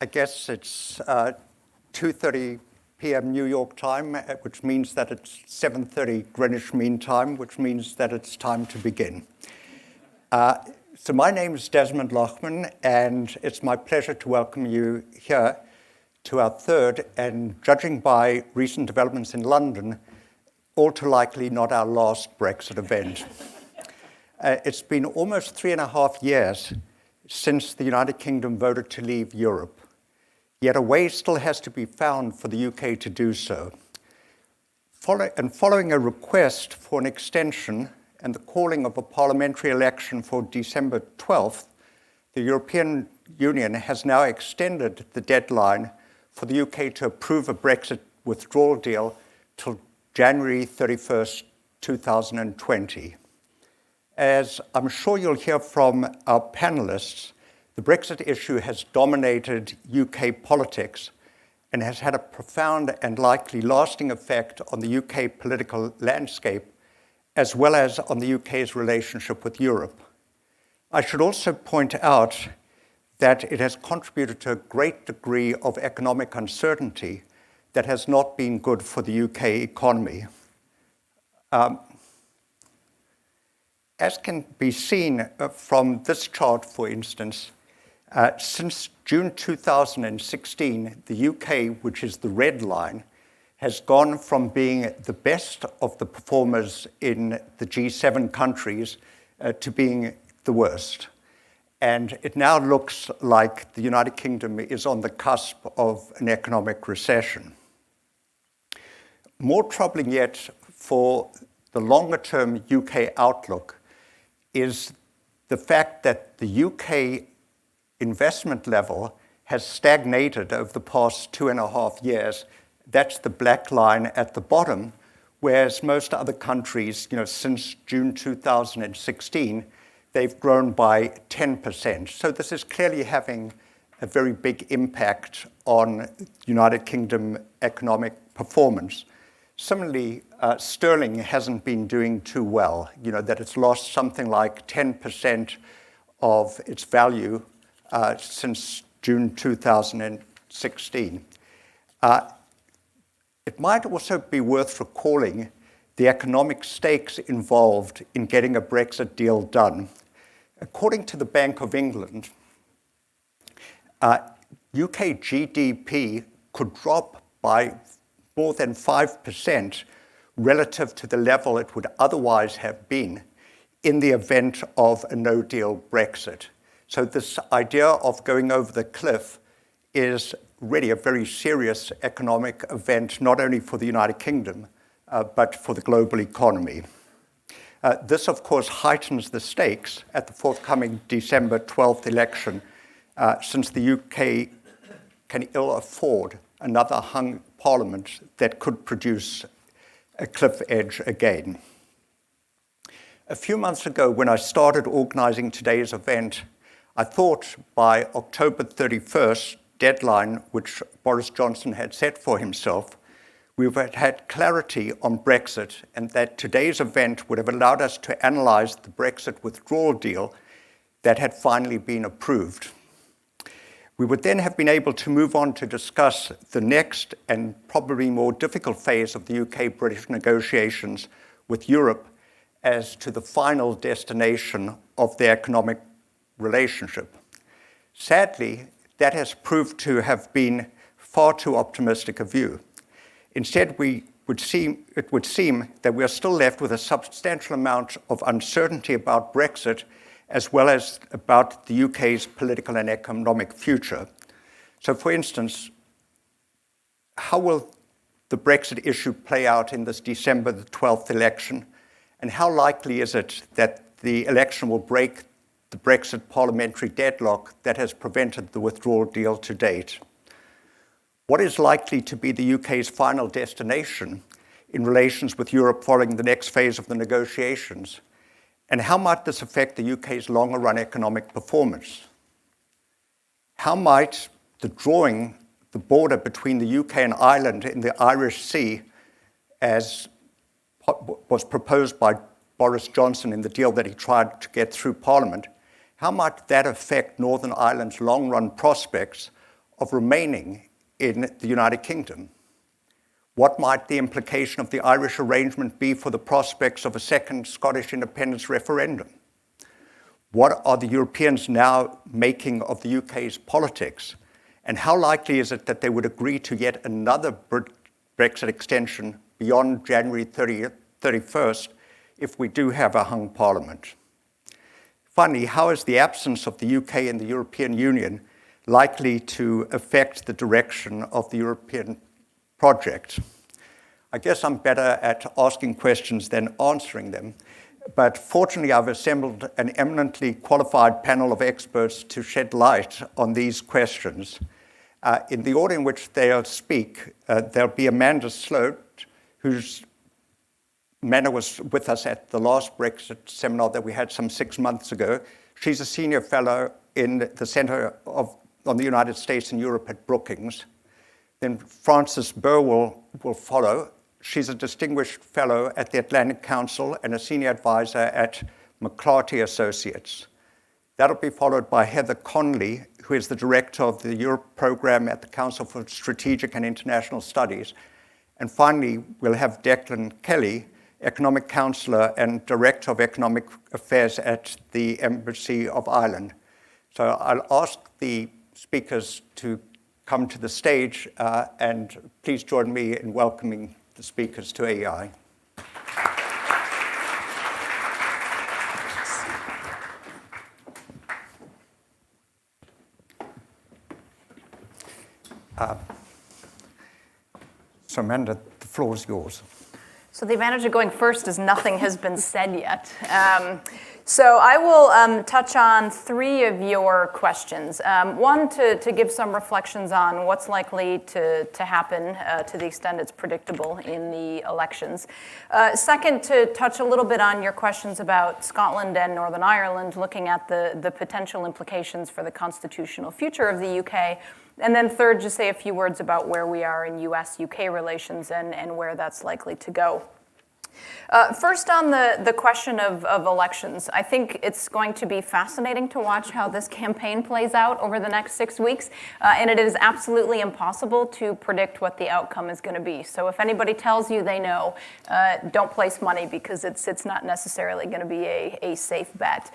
I guess it's 2:30 p.m. New York time, which means that it's 7:30 Greenwich Mean Time, which means that it's time to begin. So my name is Desmond Lochman, and it's my pleasure to welcome you here to our third, and judging by recent developments in London, all too likely not our last Brexit event. It's been almost 3.5 years since the United Kingdom voted to leave Europe. Yet a way still has to be found for the UK to do so. Following a request for an extension and the calling of a parliamentary election for December 12th, the European Union has now extended the deadline for the UK to approve a Brexit withdrawal deal till January 31st, 2020. As I'm sure you'll hear from our panelists, the Brexit issue has dominated UK politics and has had a profound and likely lasting effect on the UK political landscape, as well as on the UK's relationship with Europe. I should also point out that it has contributed to a great degree of economic uncertainty that has not been good for the UK economy. As can be seen from this chart, for instance, since June 2016, the UK, which is the red line, has gone from being the best of the performers in the G7 countries to being the worst. And it now looks like the United Kingdom is on the cusp of an economic recession. More troubling yet for the longer-term UK outlook is the fact that the UK investment level has stagnated over the past 2.5 years. That's the black line at the bottom, whereas most other countries, since June 2016, they've grown by 10%. So this is clearly having a very big impact on United Kingdom economic performance. Similarly, sterling hasn't been doing too well, that it's lost something like 10% of its value since June 2016. It might also be worth recalling the economic stakes involved in getting a Brexit deal done. According to the Bank of England, UK GDP could drop by more than 5% relative to the level it would otherwise have been in the event of a no-deal Brexit. So this idea of going over the cliff is really a very serious economic event, not only for the United Kingdom, but for the global economy. This, of course, heightens the stakes at the forthcoming December 12th election, since the UK can ill afford another hung parliament that could produce a cliff edge again. A few months ago, when I started organizing today's event, I thought by October 31st deadline, which Boris Johnson had set for himself, we would have had clarity on Brexit, and that today's event would have allowed us to analyze the Brexit withdrawal deal that had finally been approved. We would then have been able to move on to discuss the next and probably more difficult phase of the UK-British negotiations with Europe as to the final destination of the economic relationship. Sadly, that has proved to have been far too optimistic a view. Instead, it would seem that we are still left with a substantial amount of uncertainty about Brexit, as well as about the UK's political and economic future. So, for instance, how will the Brexit issue play out in this December the 12th election? And how likely is it that the election will break the Brexit parliamentary deadlock that has prevented the withdrawal deal to date? What is likely to be the UK's final destination in relations with Europe following the next phase of the negotiations? And how might this affect the UK's longer-run economic performance? How might the drawing the border between the UK and Ireland in the Irish Sea, as was proposed by Boris Johnson in the deal that he tried to get through Parliament, how might that affect Northern Ireland's long-run prospects of remaining in the United Kingdom? What might the implication of the Irish arrangement be for the prospects of a second Scottish independence referendum? What are the Europeans now making of the UK's politics? And how likely is it that they would agree to yet another Brexit extension beyond January 31st if we do have a hung parliament? Finally, how is the absence of the UK in the European Union likely to affect the direction of the European project? I guess I'm better at asking questions than answering them, but fortunately I've assembled an eminently qualified panel of experts to shed light on these questions. In the order in which they'll speak, there'll be Amanda Sloat, whose Amanda was with us at the last Brexit seminar that we had some 6 months ago. She's a senior fellow in the Center on the United States and Europe at Brookings. Then Frances Burwell will follow. She's a distinguished fellow at the Atlantic Council and a senior advisor at Mclarty Associates. That'll be followed by Heather Conley, who is the director of the Europe program at the Council for Strategic and International Studies. And finally, we'll have Declan Kelly, economic counselor and director of economic affairs at the Embassy of Ireland. So I'll ask the speakers to come to the stage, and please join me in welcoming the speakers to AEI. So Amanda, the floor is yours. So the advantage of going first is nothing has been said yet. So I will touch on 3 of your questions. One, to give some reflections on what's likely to happen to the extent it's predictable in the elections. Second, to touch a little bit on your questions about Scotland and Northern Ireland, looking at the potential implications for the constitutional future of the UK. And then third, just say a few words about where we are in US-UK relations and where that's likely to go. First on the question of elections, I think it's going to be fascinating to watch how this campaign plays out over the next 6 weeks, and it is absolutely impossible to predict what the outcome is going to be. So if anybody tells you they know, don't place money because it's not necessarily going to be a safe bet.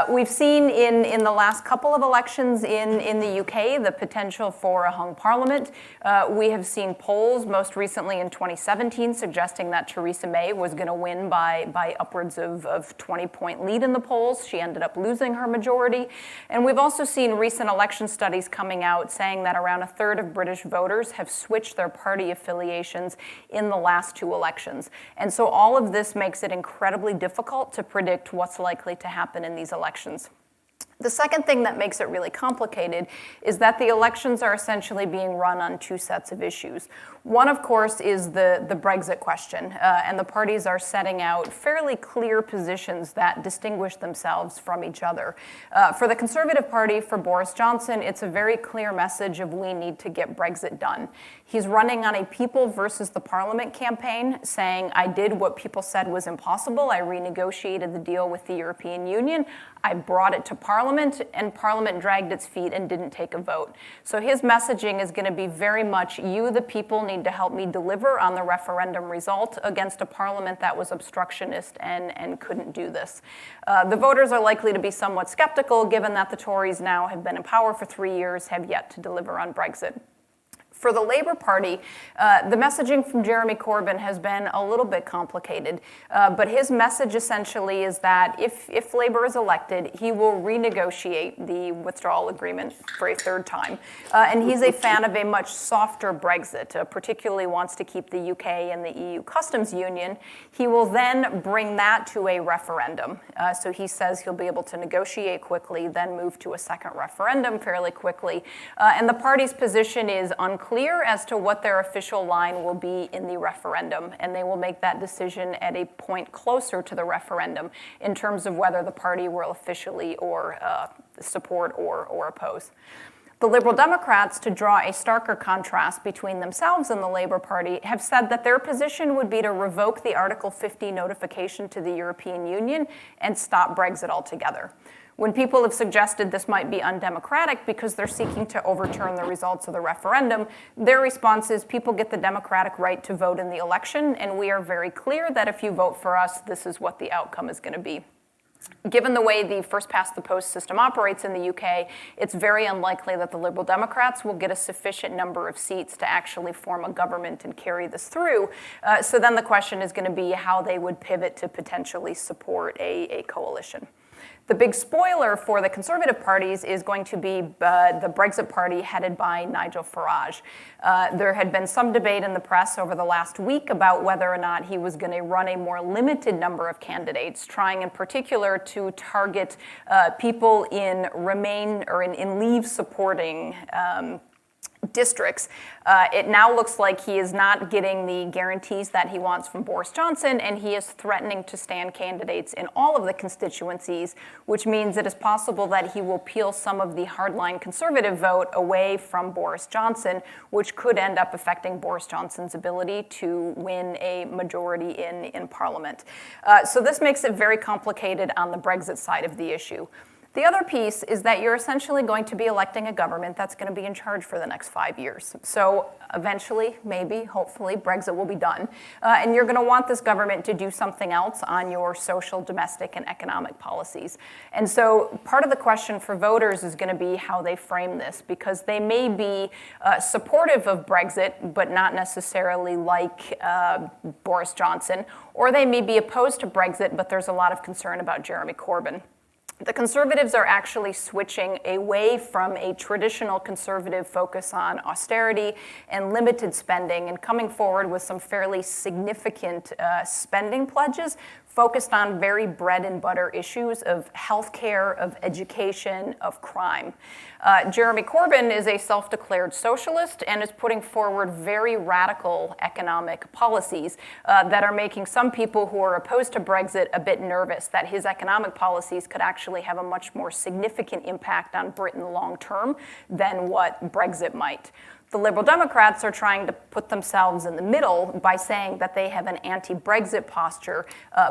We've seen in the last couple of elections in the UK the potential for a hung parliament. We have seen polls, most recently in 2017, suggesting that Theresa May was going to win by upwards of 20-point lead in the polls. She ended up losing her majority. And we've also seen recent election studies coming out saying that around a third of British voters have switched their party affiliations in the last 2 elections. And so all of this makes it incredibly difficult to predict what's likely to happen in these elections. The second thing that makes it really complicated is that the elections are essentially being run on 2 sets of issues. One, of course, is the Brexit question, and the parties are setting out fairly clear positions that distinguish themselves from each other. For the Conservative Party, for Boris Johnson, it's a very clear message of we need to get Brexit done. He's running on a people versus the Parliament campaign, saying, I did what people said was impossible. I renegotiated the deal with the European Union. I brought it to Parliament, and Parliament dragged its feet and didn't take a vote. So his messaging is going to be very much, you, the people, need to help me deliver on the referendum result against a Parliament that was obstructionist and couldn't do this. The voters are likely to be somewhat skeptical, given that the Tories now have been in power for 3 years, have yet to deliver on Brexit. For the Labour Party, the messaging from Jeremy Corbyn has been a little bit complicated, but his message essentially is that if Labour is elected, he will renegotiate the withdrawal agreement for a 3rd time. And he's a fan of a much softer Brexit, particularly wants to keep the UK in the EU customs union. He will then bring that to a referendum. So he says he'll be able to negotiate quickly, then move to a 2nd referendum fairly quickly. And the party's position is unclear as to what their official line will be in the referendum, and they will make that decision at a point closer to the referendum in terms of whether the party will officially or support or oppose. The Liberal Democrats, to draw a starker contrast between themselves and the Labour Party, have said that their position would be to revoke the Article 50 notification to the European Union and stop Brexit altogether. When people have suggested this might be undemocratic because they're seeking to overturn the results of the referendum, their response is people get the democratic right to vote in the election, and we are very clear that if you vote for us, this is what the outcome is going to be. Given the way the first-past-the-post system operates in the UK, it's very unlikely that the Liberal Democrats will get a sufficient number of seats to actually form a government and carry this through. So then the question is going to be how they would pivot to potentially support a coalition. The big spoiler for the Conservative parties is going to be the Brexit party headed by Nigel Farage. There had been some debate in the press over the last week about whether or not he was going to run a more limited number of candidates, trying in particular to target people in Remain or in Leave supporting districts. It now looks like he is not getting the guarantees that he wants from Boris Johnson, and he is threatening to stand candidates in all of the constituencies, which means it is possible that he will peel some of the hardline Conservative vote away from Boris Johnson, which could end up affecting Boris Johnson's ability to win a majority in Parliament. So this makes it very complicated on the Brexit side of the issue. The other piece is that you're essentially going to be electing a government that's going to be in charge for the next 5 years. So eventually, maybe, hopefully, Brexit will be done. And you're going to want this government to do something else on your social, domestic, and economic policies. And so part of the question for voters is going to be how they frame this, because they may be supportive of Brexit, but not necessarily like Boris Johnson, or they may be opposed to Brexit, but there's a lot of concern about Jeremy Corbyn. The Conservatives are actually switching away from a traditional Conservative focus on austerity and limited spending and coming forward with some fairly significant spending pledges focused on very bread and butter issues of healthcare, of education, of crime. Jeremy Corbyn is a self-declared socialist and is putting forward very radical economic policies that are making some people who are opposed to Brexit a bit nervous that his economic policies could actually have a much more significant impact on Britain long term than what Brexit might. The Liberal Democrats are trying to put themselves in the middle by saying that they have an anti-Brexit posture,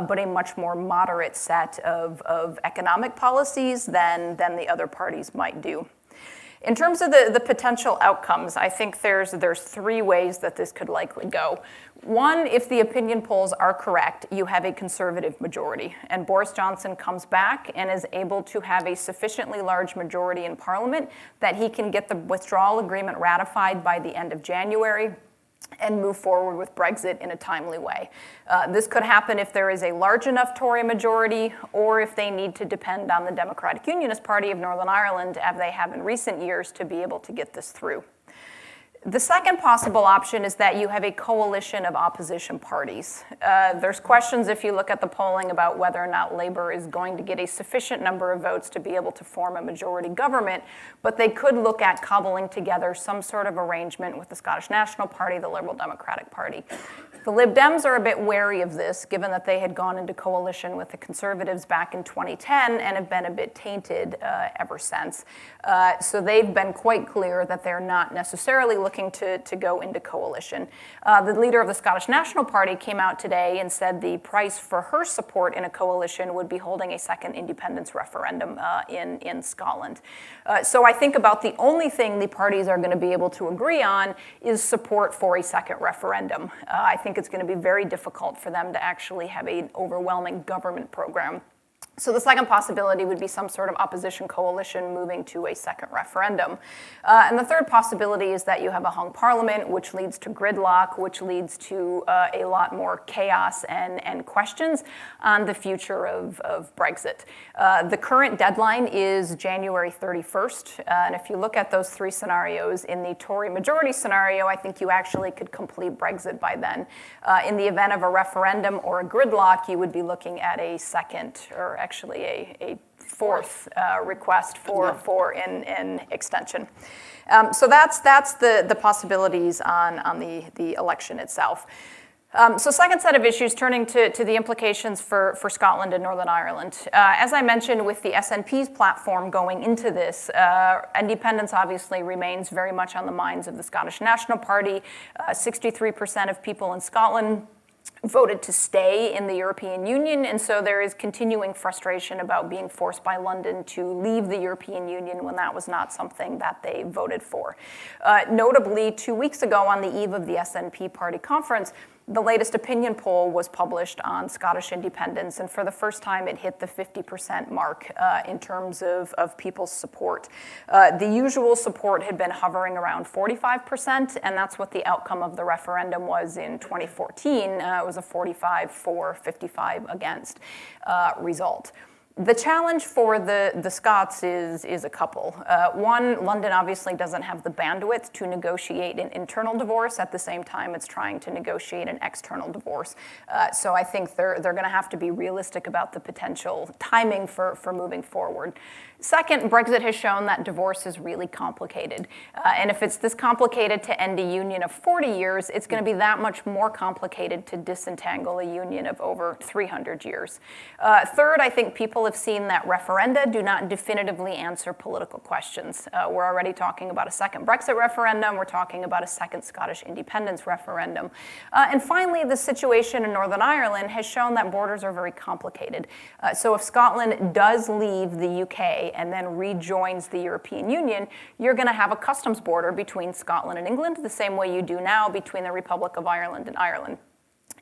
but a much more moderate set of economic policies than the other parties might do. In terms of the potential outcomes, I think there's three ways that this could likely go. One, if the opinion polls are correct, you have a Conservative majority, and Boris Johnson comes back and is able to have a sufficiently large majority in Parliament that he can get the withdrawal agreement ratified by the end of January and move forward with Brexit in a timely way. This could happen if there is a large enough Tory majority, or if they need to depend on the Democratic Unionist Party of Northern Ireland, as they have in recent years, to be able to get this through. The second possible option is that you have a coalition of opposition parties. There's questions, if you look at the polling, about whether or not Labour is going to get a sufficient number of votes to be able to form a majority government, but they could look at cobbling together some sort of arrangement with the Scottish National Party, the Liberal Democratic Party. The Lib Dems are a bit wary of this, given that they had gone into coalition with the Conservatives back in 2010 and have been a bit tainted ever since. So they've been quite clear that they're not necessarily looking to go into coalition. The leader of the Scottish National Party came out today and said the price for her support in a coalition would be holding a second independence referendum in Scotland. So I think about the only thing the parties are going to be able to agree on is support for a second referendum. I think it's going to be very difficult for them to actually have an overwhelming government program. So the second possibility would be some sort of opposition coalition moving to a second referendum. And the third possibility is that you have a hung parliament, which leads to gridlock, which leads to a lot more chaos and questions on the future of Brexit. The current deadline is January 31st. And if you look at those three scenarios, in the Tory majority scenario, I think you actually could complete Brexit by then. In the event of a referendum or a gridlock, you would be looking at a second, or actually a fourth request for an extension. So that's the possibilities on the election itself. So second set of issues, turning to the implications for Scotland and Northern Ireland. As I mentioned, with the SNP's platform going into this, independence obviously remains very much on the minds of the Scottish National Party. 63% of people in Scotland voted to stay in the European Union, and so there is continuing frustration about being forced by London to leave the European Union when that was not something that they voted for. Notably, 2 weeks ago on the eve of the SNP party conference, the latest opinion poll was published on Scottish independence, and for the first time it hit the 50% mark in terms of people's support. The usual support had been hovering around 45%, and that's what the outcome of the referendum was in 2014. It was a 45 for, 55 against result. The challenge for the Scots is a couple. One, London obviously doesn't have the bandwidth to negotiate an internal divorce at the same time it's trying to negotiate an external divorce. So I think they're going to have to be realistic about the potential timing for moving forward. Second, Brexit has shown that divorce is really complicated. And if it's this complicated to end a union of 40 years, it's going to be that much more complicated to disentangle a union of over 300 years. Third, I think people have seen that referenda do not definitively answer political questions. We're already talking about a second Brexit referendum. We're talking about a second Scottish independence referendum. And finally, the situation in Northern Ireland has shown that borders are very complicated. So if Scotland does leave the UK and then rejoins the European Union, you're going to have a customs border between Scotland and England, the same way you do now between the Republic of Ireland and Ireland.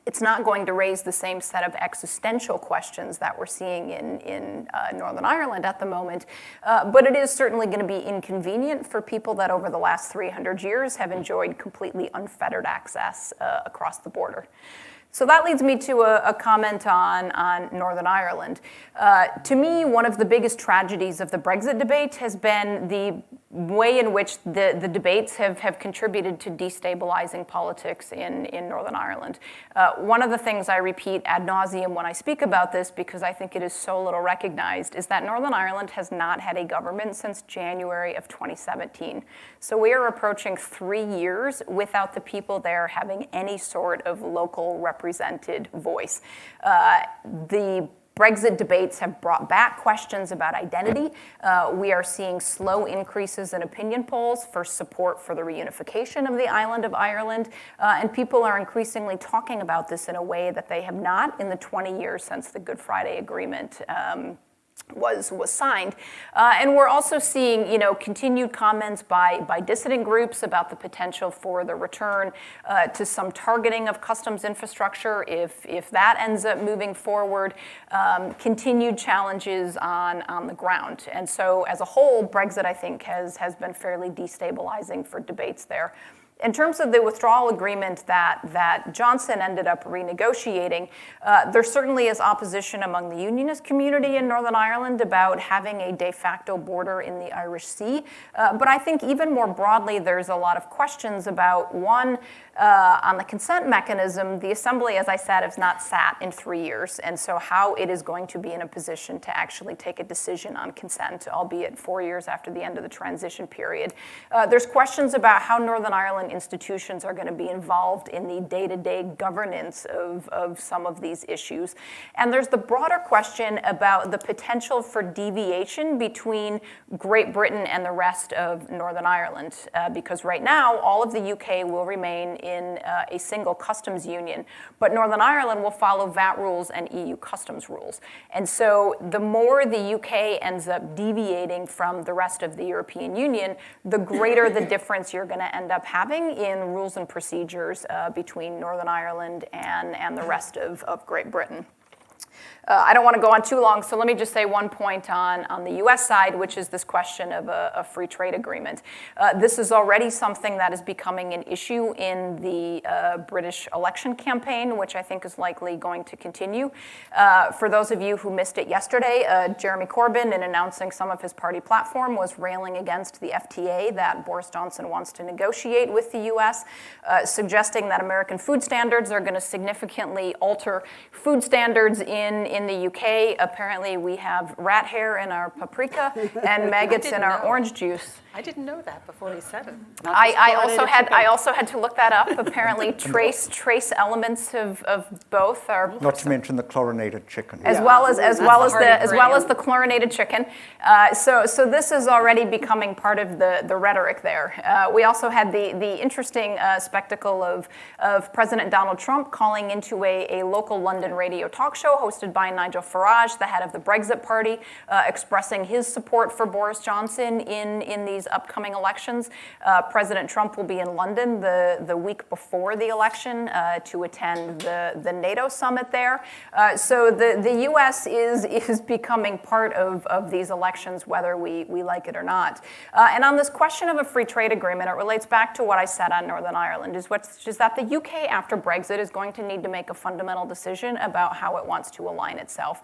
It's not going to raise the same set of existential questions that we're seeing in Northern Ireland at the moment, but it is certainly going to be inconvenient for people that over the last 300 years have enjoyed completely unfettered access across the border. So that leads me to a comment on Northern Ireland. To me, one of the biggest tragedies of the Brexit debate has been the way in which the debates have contributed to destabilizing politics in Northern Ireland. One of the things I repeat ad nauseum when I speak about this, because I think it is so little recognized, is that Northern Ireland has not had a government since January of 2017. So we are approaching 3 years without the people there having any sort of local represented voice. The Brexit debates have brought back questions about identity. We are seeing slow increases in opinion polls for support for the reunification of the island of Ireland, and people are increasingly talking about this in a way that they have not in the 20 years since the Good Friday Agreement was signed. And we're also seeing, continued comments by dissident groups about the potential for the return to some targeting of customs infrastructure if that ends up moving forward, continued challenges on the ground. And so as a whole, Brexit, I think, has been fairly destabilizing for debates there. In terms of the withdrawal agreement that Johnson ended up renegotiating, there certainly is opposition among the Unionist community in Northern Ireland about having a de facto border in the Irish Sea. But I think even more broadly, there's a lot of questions about, one, on the consent mechanism, the Assembly, as I said, has not sat in 3 years, and so how it is going to be in a position to actually take a decision on consent, albeit 4 years after the end of the transition period. There's questions about how Northern Ireland institutions are going to be involved in the day-to-day governance of some of these issues. And there's the broader question about the potential for deviation between Great Britain and the rest of Northern Ireland, because right now, all of the UK will remain in a single customs union, but Northern Ireland will follow VAT rules and EU customs rules. And so the more the UK ends up deviating from the rest of the European Union, the greater the difference you're going to end up having in rules and procedures between Northern Ireland and the rest of Great Britain. I don't want to go on too long, so let me just say one point on the US side, which is this question of a free trade agreement. This is already something that is becoming an issue in the British election campaign, which I think is likely going to continue. For those of you who missed it yesterday, Jeremy Corbyn, in announcing some of his party platform, was railing against the FTA that Boris Johnson wants to negotiate with the US, suggesting that American food standards are going to significantly alter food standards in the UK. Apparently we have rat hair in our paprika and maggots in our orange juice. I didn't know that before he said it. I also had to look that up. Apparently, trace elements of both are Not to mention the chlorinated chicken. as well as the chlorinated chicken. So this is already becoming part of the rhetoric there. We also had the interesting spectacle of President Donald Trump calling into a local London radio talk show hosted by Nigel Farage, the head of the Brexit party, expressing his support for Boris Johnson in these upcoming elections. President Trump will be in London the week before the election to attend the NATO summit there. So the U.S. is becoming part of these elections, whether we like it or not. And on this question of a free trade agreement, it relates back to what I said on Northern Ireland, is that the UK after Brexit is going to need to make a fundamental decision about how it wants to align itself,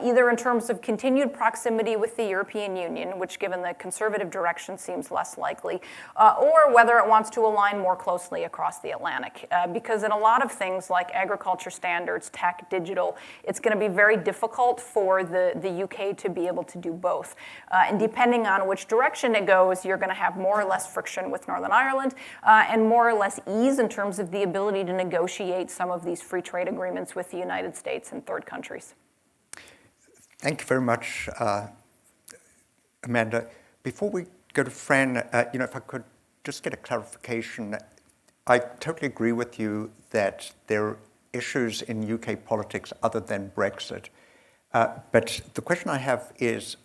either in terms of continued proximity with the European Union, which given the conservative direction seems less likely, or whether it wants to align more closely across the Atlantic. Because in a lot of things like agriculture standards, tech, digital, it's going to be very difficult for the UK to be able to do both. And depending on which direction it goes, you're going to have more or less friction with Northern Ireland and more or less ease in terms of the ability to negotiate some of these free trade agreements with the United States and third countries. Thank you very much, Amanda. Before we go to Fran, if I could just get a clarification. I totally agree with you that there are issues in UK politics other than Brexit. But the question I have is,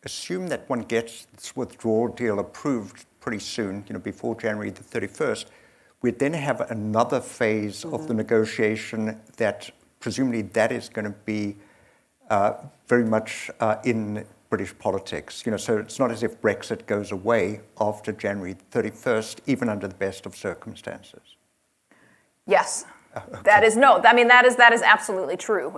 assume that one gets this withdrawal deal approved pretty soon, before January the 31st, we'd then have another phase of the negotiation that presumably that is going to be very much in British politics. So it's not as if Brexit goes away after January 31st, even under the best of circumstances. Yes. Okay. That is absolutely true.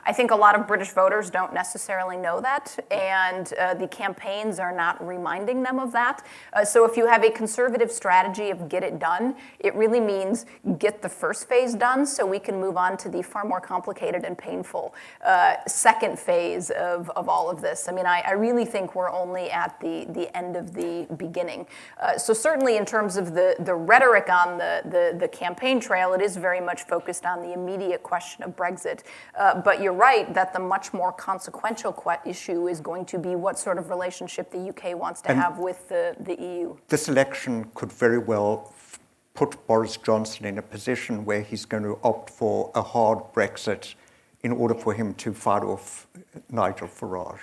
I think a lot of British voters don't necessarily know that, and the campaigns are not reminding them of that. So if you have a conservative strategy of get it done, it really means get the first phase done so we can move on to the far more complicated and painful second phase of all of this. I really think we're only at the end of the beginning. So certainly in terms of the rhetoric on the campaign trail, it is very much focused on the immediate question of Brexit. But you're right that the much more consequential issue is going to be what sort of relationship the UK wants to have with the EU. This election could very well put Boris Johnson in a position where he's going to opt for a hard Brexit in order for him to fight off Nigel Farage.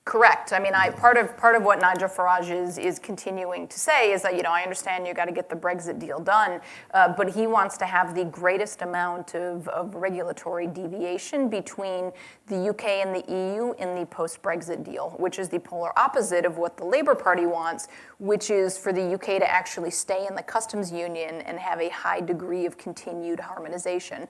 Correct. Part of what Nigel Farage is continuing to say is that, I understand you got to get the Brexit deal done, but he wants to have the greatest amount of regulatory deviation between the UK and the EU in the post-Brexit deal, which is the polar opposite of what the Labour Party wants, which is for the UK to actually stay in the customs union and have a high degree of continued harmonization.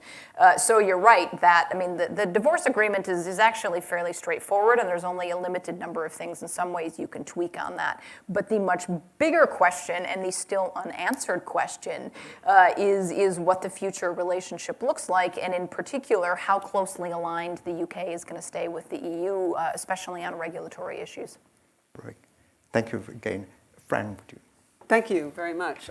So you're right that, the divorce agreement is actually fairly straightforward, and there's only a limited number of things in some ways you can tweak on that. But the much bigger question, and the still unanswered question, is what the future relationship looks like, and in particular, how closely aligned the UK is going to stay with the EU, especially on regulatory issues. Right. Thank you again. Fran, would you? Thank you very much.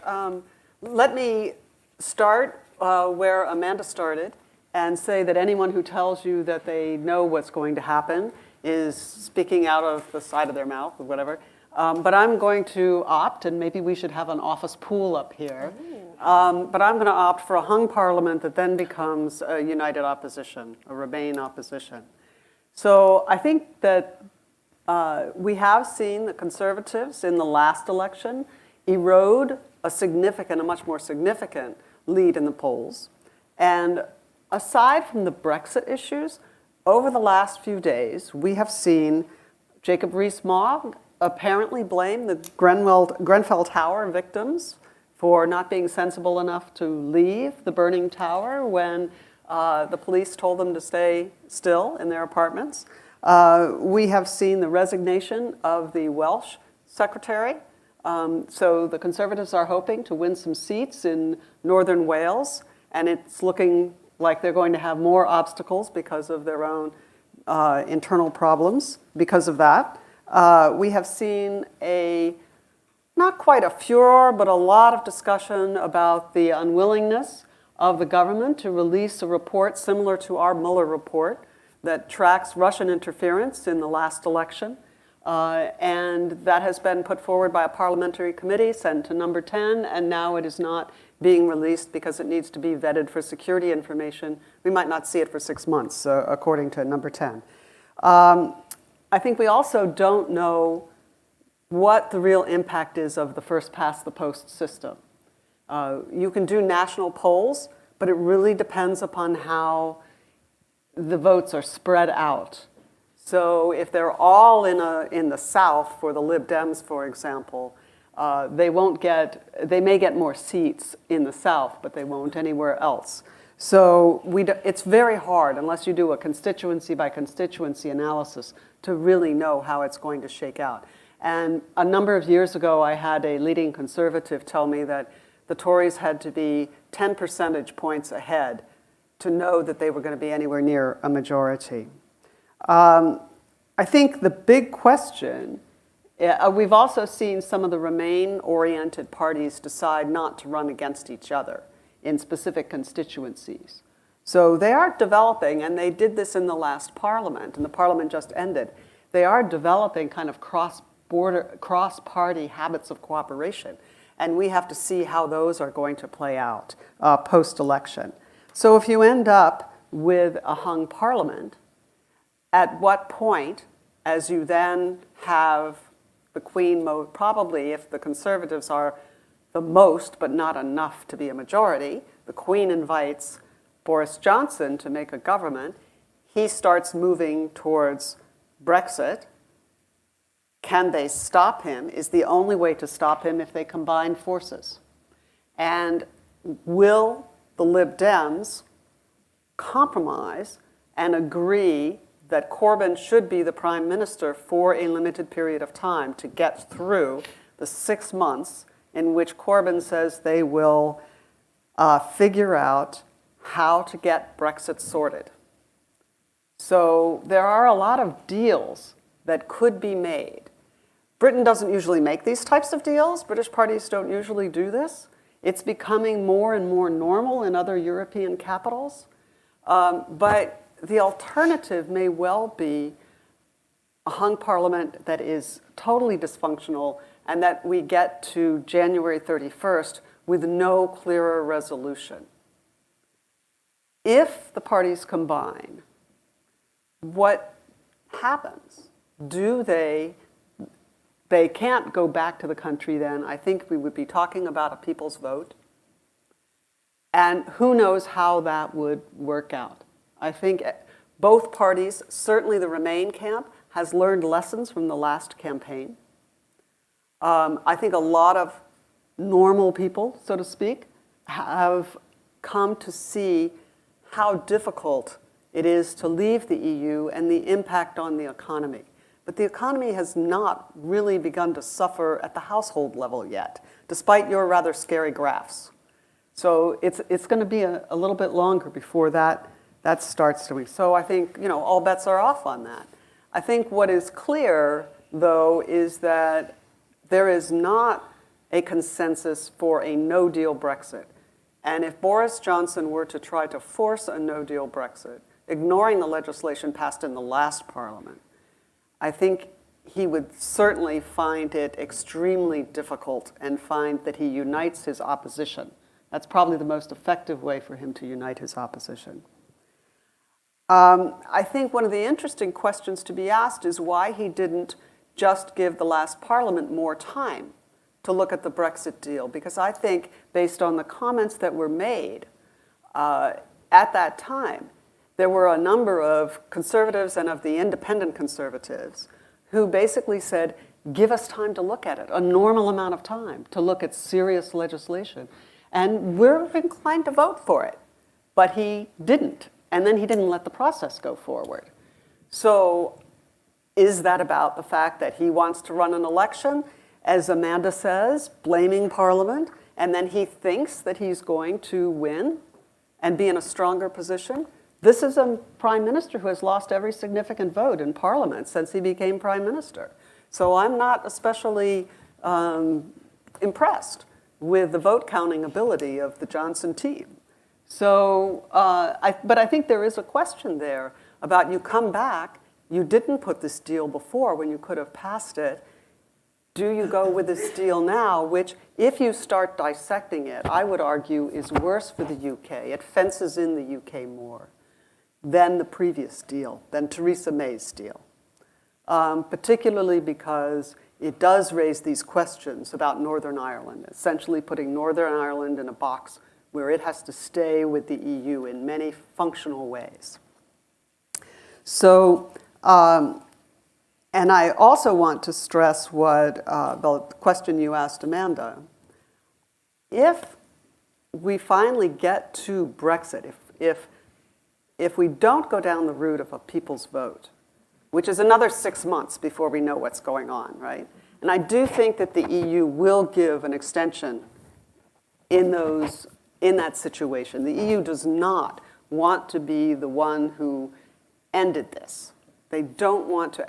Let me start where Amanda started and say that anyone who tells you that they know what's going to happen is speaking out of the side of their mouth or whatever. But I'm going to opt, and maybe we should have an office pool up here, but I'm going to opt for a hung parliament that then becomes a united opposition, a Remain opposition. So I think that we have seen the Conservatives in the last election erode a much more significant lead in the polls. And aside from the Brexit issues, over the last few days, we have seen Jacob Rees-Mogg apparently blame the Grenfell Tower victims for not being sensible enough to leave the burning tower when the police told them to stay still in their apartments. We have seen the resignation of the Welsh secretary. So the Conservatives are hoping to win some seats in Northern Wales, and it's looking like they're going to have more obstacles because of their own internal problems because of that. We have seen a not quite a furor, but a lot of discussion about the unwillingness of the government to release a report similar to our Mueller report that tracks Russian interference in the last election. And that has been put forward by a parliamentary committee, sent to number 10, and now it is not being released because it needs to be vetted for security information. We might not see it for 6 months, according to number 10. I think we also don't know what the real impact is of the first-past-the-post system. You can do national polls, but it really depends upon how the votes are spread out. So if they're all in the South, for the Lib Dems, for example, they may get more seats in the South, but they won't anywhere else. So it's very hard, unless you do a constituency by constituency analysis, to really know how it's going to shake out. And a number of years ago, I had a leading conservative tell me that the Tories had to be 10 percentage points ahead to know that they were going to be anywhere near a majority. I think the big question, we've also seen some of the Remain-oriented parties decide not to run against each other in specific constituencies. So they are developing, and they did this in the last parliament, and the parliament just ended. They are developing kind of cross-party habits of cooperation, and we have to see how those are going to play out post-election. So if you end up with a hung parliament, at what point, as you then have the Queen mode, probably if the Conservatives are the most but not enough to be a majority, the Queen invites Boris Johnson to make a government, he starts moving towards Brexit. Can they stop him? Is the only way to stop him if they combine forces? And will the Lib Dems compromise and agree that Corbyn should be the prime minister for a limited period of time to get through the 6 months in which Corbyn says they will figure out how to get Brexit sorted? So there are a lot of deals that could be made. Britain doesn't usually make these types of deals. British parties don't usually do this. It's becoming more and more normal in other European capitals. But the alternative may well be a hung parliament that is totally dysfunctional and that we get to January 31st with no clearer resolution. If the parties combine, what happens? They can't go back to the country then. I think we would be talking about a people's vote. And who knows how that would work out. I think both parties, certainly the Remain camp, has learned lessons from the last campaign. I think a lot of normal people, so to speak, have come to see how difficult it is to leave the EU and the impact on the economy. But the economy has not really begun to suffer at the household level yet, despite your rather scary graphs. So it's going to be a little bit longer before that starts to. So I think, all bets are off on that. I think what is clear, though, is that there is not a consensus for a no-deal Brexit. And if Boris Johnson were to try to force a no-deal Brexit, ignoring the legislation passed in the last parliament, I think he would certainly find it extremely difficult and find that he unites his opposition. That's probably the most effective way for him to unite his opposition. I think one of the interesting questions to be asked is why he didn't just give the last parliament more time to look at the Brexit deal. Because I think, based on the comments that were made at that time, there were a number of conservatives and of the independent conservatives who basically said, give us time to look at it, a normal amount of time to look at serious legislation. And we're inclined to vote for it. But he didn't. And then he didn't let the process go forward. So is that about the fact that he wants to run an election, as Amanda says, blaming Parliament, and then he thinks that he's going to win and be in a stronger position? This is a prime minister who has lost every significant vote in Parliament since he became prime minister. So I'm not especially impressed with the vote counting ability of the Johnson team. So, but I think there is a question there about you come back, you didn't put this deal before when you could have passed it. Do you go with this deal now, which, if you start dissecting it, I would argue is worse for the UK. It fences in the UK more than the previous deal, than Theresa May's deal, particularly because it does raise these questions about Northern Ireland, essentially putting Northern Ireland in a box where it has to stay with the EU in many functional ways. So, and I also want to stress what the question you asked Amanda. If we finally get to Brexit, if we don't go down the route of a people's vote, which is another 6 months before we know what's going on, right? And I do think that the EU will give an extension in that situation. The EU does not want to be the one who ended this. They don't want to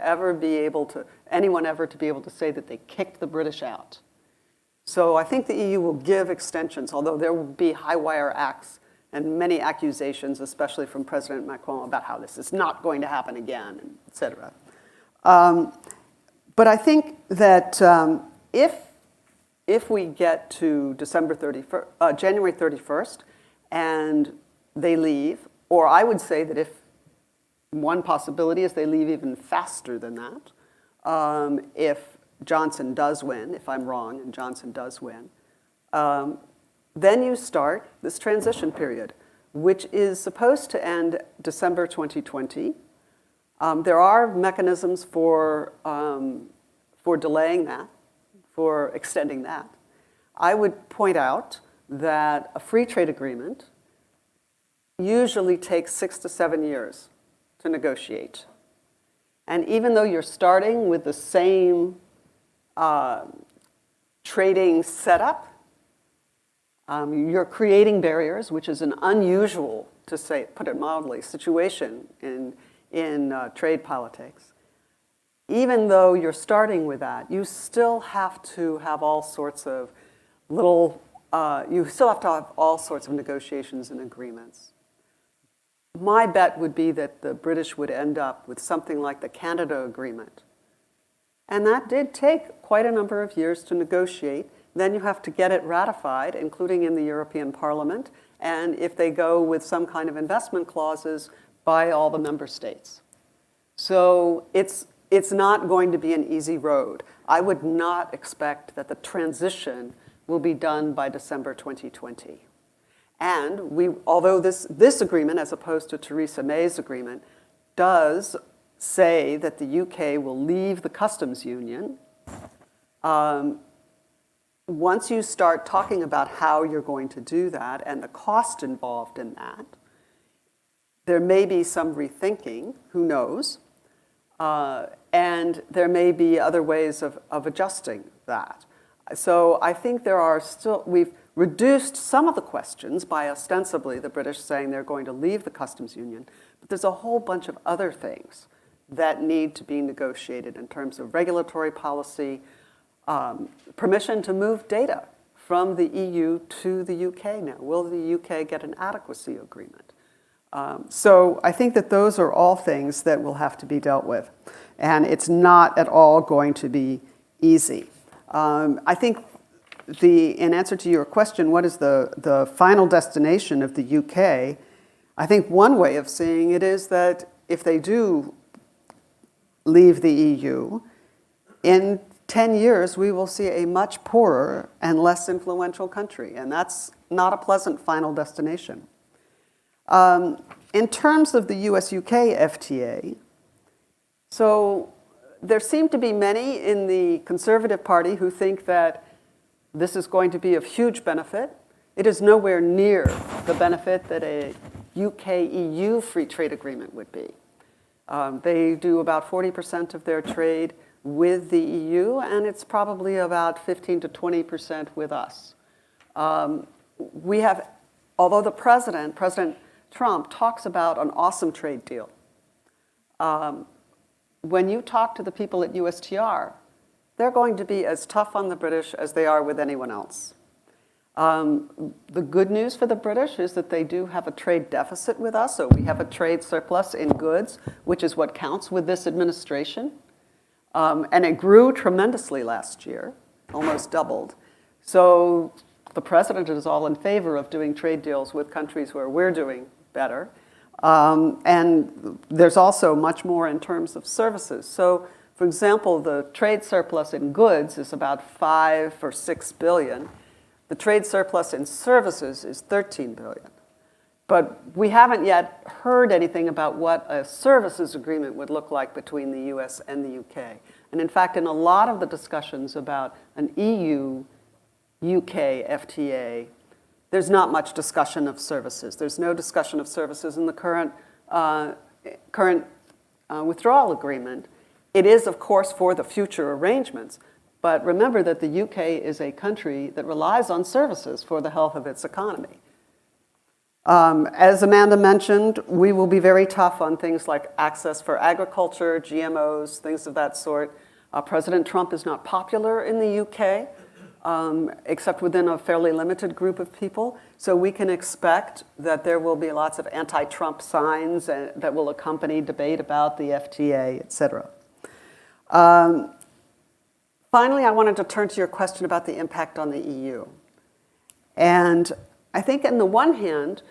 anyone ever to be able to say that they kicked the British out. So I think the EU will give extensions, although there will be high-wire acts and many accusations, especially from President Macron, about how this is not going to happen again, et cetera. But I think that if we get to January 31st and they leave, or I would say that if one possibility is they leave even faster than that, if Johnson does win, if I'm wrong and Johnson does win, then you start this transition period, which is supposed to end December 2020. There are mechanisms for delaying that, for extending that. I would point out that a free trade agreement usually takes 6 to 7 years to negotiate. And even though you're starting with the same trading setup, you're creating barriers, which is an unusual, to say, put it mildly, situation in trade politics. Even though you're starting with that, you still have to have all sorts of negotiations and agreements. My bet would be that the British would end up with something like the Canada Agreement. And that did take quite a number of years to negotiate. Then you have to get it ratified, including in the European Parliament, and if they go with some kind of investment clauses, by all the member states. So it's not going to be an easy road. I would not expect that the transition will be done by December 2020. And although this agreement, as opposed to Theresa May's agreement, does say that the UK will leave the customs union, once you start talking about how you're going to do that and the cost involved in that, there may be some rethinking, who knows, and there may be other ways of adjusting that. So I think we've reduced some of the questions by ostensibly the British saying they're going to leave the customs union, but there's a whole bunch of other things that need to be negotiated in terms of regulatory policy, permission to move data from the EU to the UK now. Will the UK get an adequacy agreement? So I think that those are all things that will have to be dealt with. And it's not at all going to be easy. I think in answer to your question, what is the final destination of the UK? I think one way of seeing it is that if they do leave the EU, in 10 years, we will see a much poorer and less influential country, and that's not a pleasant final destination. In terms of the US-UK FTA, so there seem to be many in the Conservative Party who think that this is going to be of huge benefit. It is nowhere near the benefit that a UK-EU free trade agreement would be. They do about 40% of their trade with the EU, and it's probably about 15 to 20% with us. Although the President Trump, talks about an awesome trade deal, when you talk to the people at USTR, they're going to be as tough on the British as they are with anyone else. The good news for the British is that they do have a trade deficit with us, so we have a trade surplus in goods, which is what counts with this administration. And it grew tremendously last year, almost doubled. So the president is all in favor of doing trade deals with countries where we're doing better. And there's also much more in terms of services. So, for example, the trade surplus in goods is about 5 or 6 billion. The trade surplus in services is 13 billion. But we haven't yet heard anything about what a services agreement would look like between the US and the UK. And in fact, in a lot of the discussions about an EU-UK FTA, there's not much discussion of services. There's no discussion of services in the current withdrawal agreement. It is, of course, for the future arrangements. But remember that the UK is a country that relies on services for the health of its economy. As Amanda mentioned, we will be very tough on things like access for agriculture, GMOs, things of that sort. President Trump is not popular in the UK, except within a fairly limited group of people. So we can expect that there will be lots of anti-Trump signs that will accompany debate about the FTA, et cetera. Finally, I wanted to turn to your question about the impact on the EU. And I think on the one hand,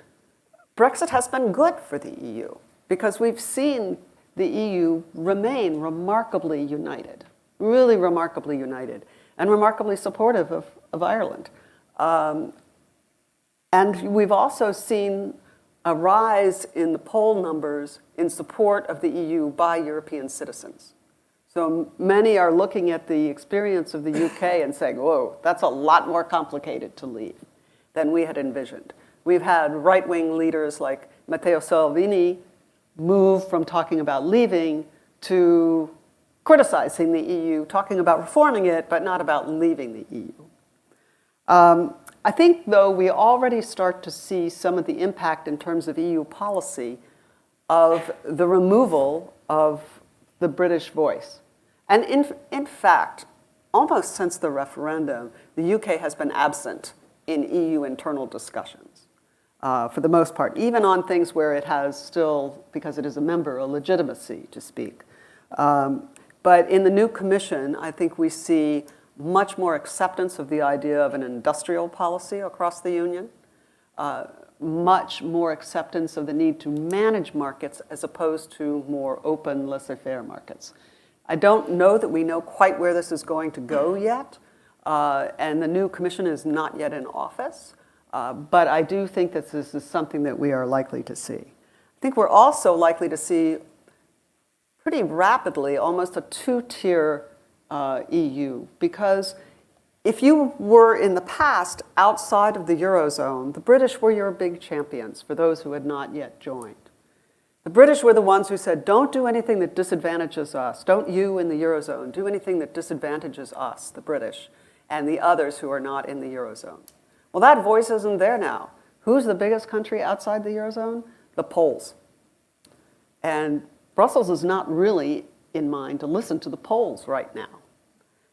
Brexit has been good for the EU because we've seen the EU remain remarkably united, really remarkably united, and remarkably supportive of Ireland. And we've also seen a rise in the poll numbers in support of the EU by European citizens. So many are looking at the experience of the UK and saying, whoa, that's a lot more complicated to leave than we had envisioned. We've had right-wing leaders like Matteo Salvini move from talking about leaving to criticizing the EU, talking about reforming it, but not about leaving the EU. I think, though, we already start to see some of the impact in terms of EU policy of the removal of the British voice. And in fact, almost since the referendum, the UK has been absent in EU internal discussions, for the most part, even on things where it has still, because it is a member, a legitimacy to speak. But in the new commission, I think we see much more acceptance of the idea of an industrial policy across the union, much more acceptance of the need to manage markets as opposed to more open, laissez-faire markets. I don't know that we know quite where this is going to go yet, and the new commission is not yet in office, but I do think that this is something that we are likely to see. I think we're also likely to see pretty rapidly almost a two-tier EU, because if you were in the past outside of the Eurozone, the British were your big champions for those who had not yet joined. The British were the ones who said, don't do anything that disadvantages us. Don't you in the Eurozone do anything that disadvantages us, the British, and the others who are not in the Eurozone. Well, that voice isn't there now. Who's the biggest country outside the Eurozone? The Poles. And Brussels is not really in mind to listen to the Poles right now.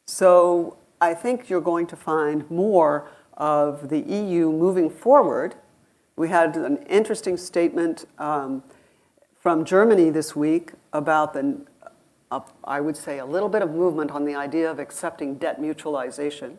So I think you're going to find more of the EU moving forward. We had an interesting statement from Germany this week about I would say, a little bit of movement on the idea of accepting debt mutualization.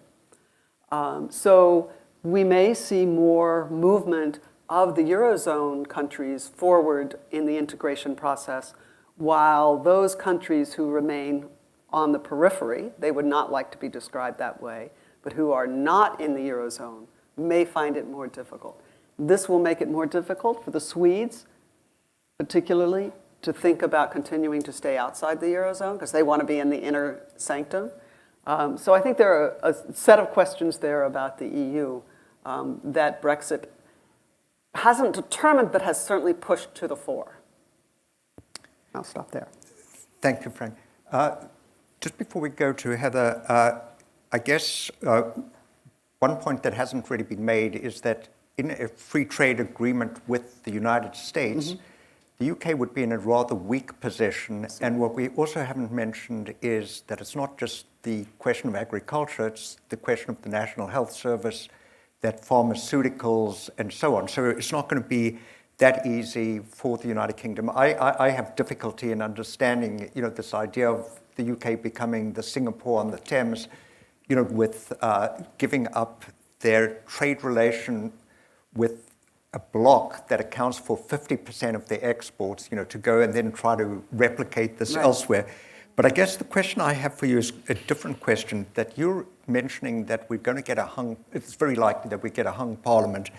So we may see more movement of the Eurozone countries forward in the integration process, while those countries who remain on the periphery, they would not like to be described that way, but who are not in the Eurozone may find it more difficult. This will make it more difficult for the Swedes, particularly, to think about continuing to stay outside the Eurozone because they want to be in the inner sanctum. So I think there are a set of questions there about the EU that Brexit hasn't determined but has certainly pushed to the fore. I'll stop there. Thank you, Frank. Just before we go to Heather, I guess one point that hasn't really been made is that in a free trade agreement with the United States, the UK would be in a rather weak position. And what we also haven't mentioned is that it's not just the question of agriculture, it's the question of the National Health Service, that pharmaceuticals, and so on. So it's not going to be that easy for the United Kingdom. I have difficulty in understanding, this idea of the UK becoming the Singapore on the Thames, with giving up their trade relation with a bloc that accounts for 50% of their exports, to go and then try to replicate this elsewhere. But I guess the question I have for you is a different question, that you're mentioning that we're going to get it's very likely that we get a hung parliament,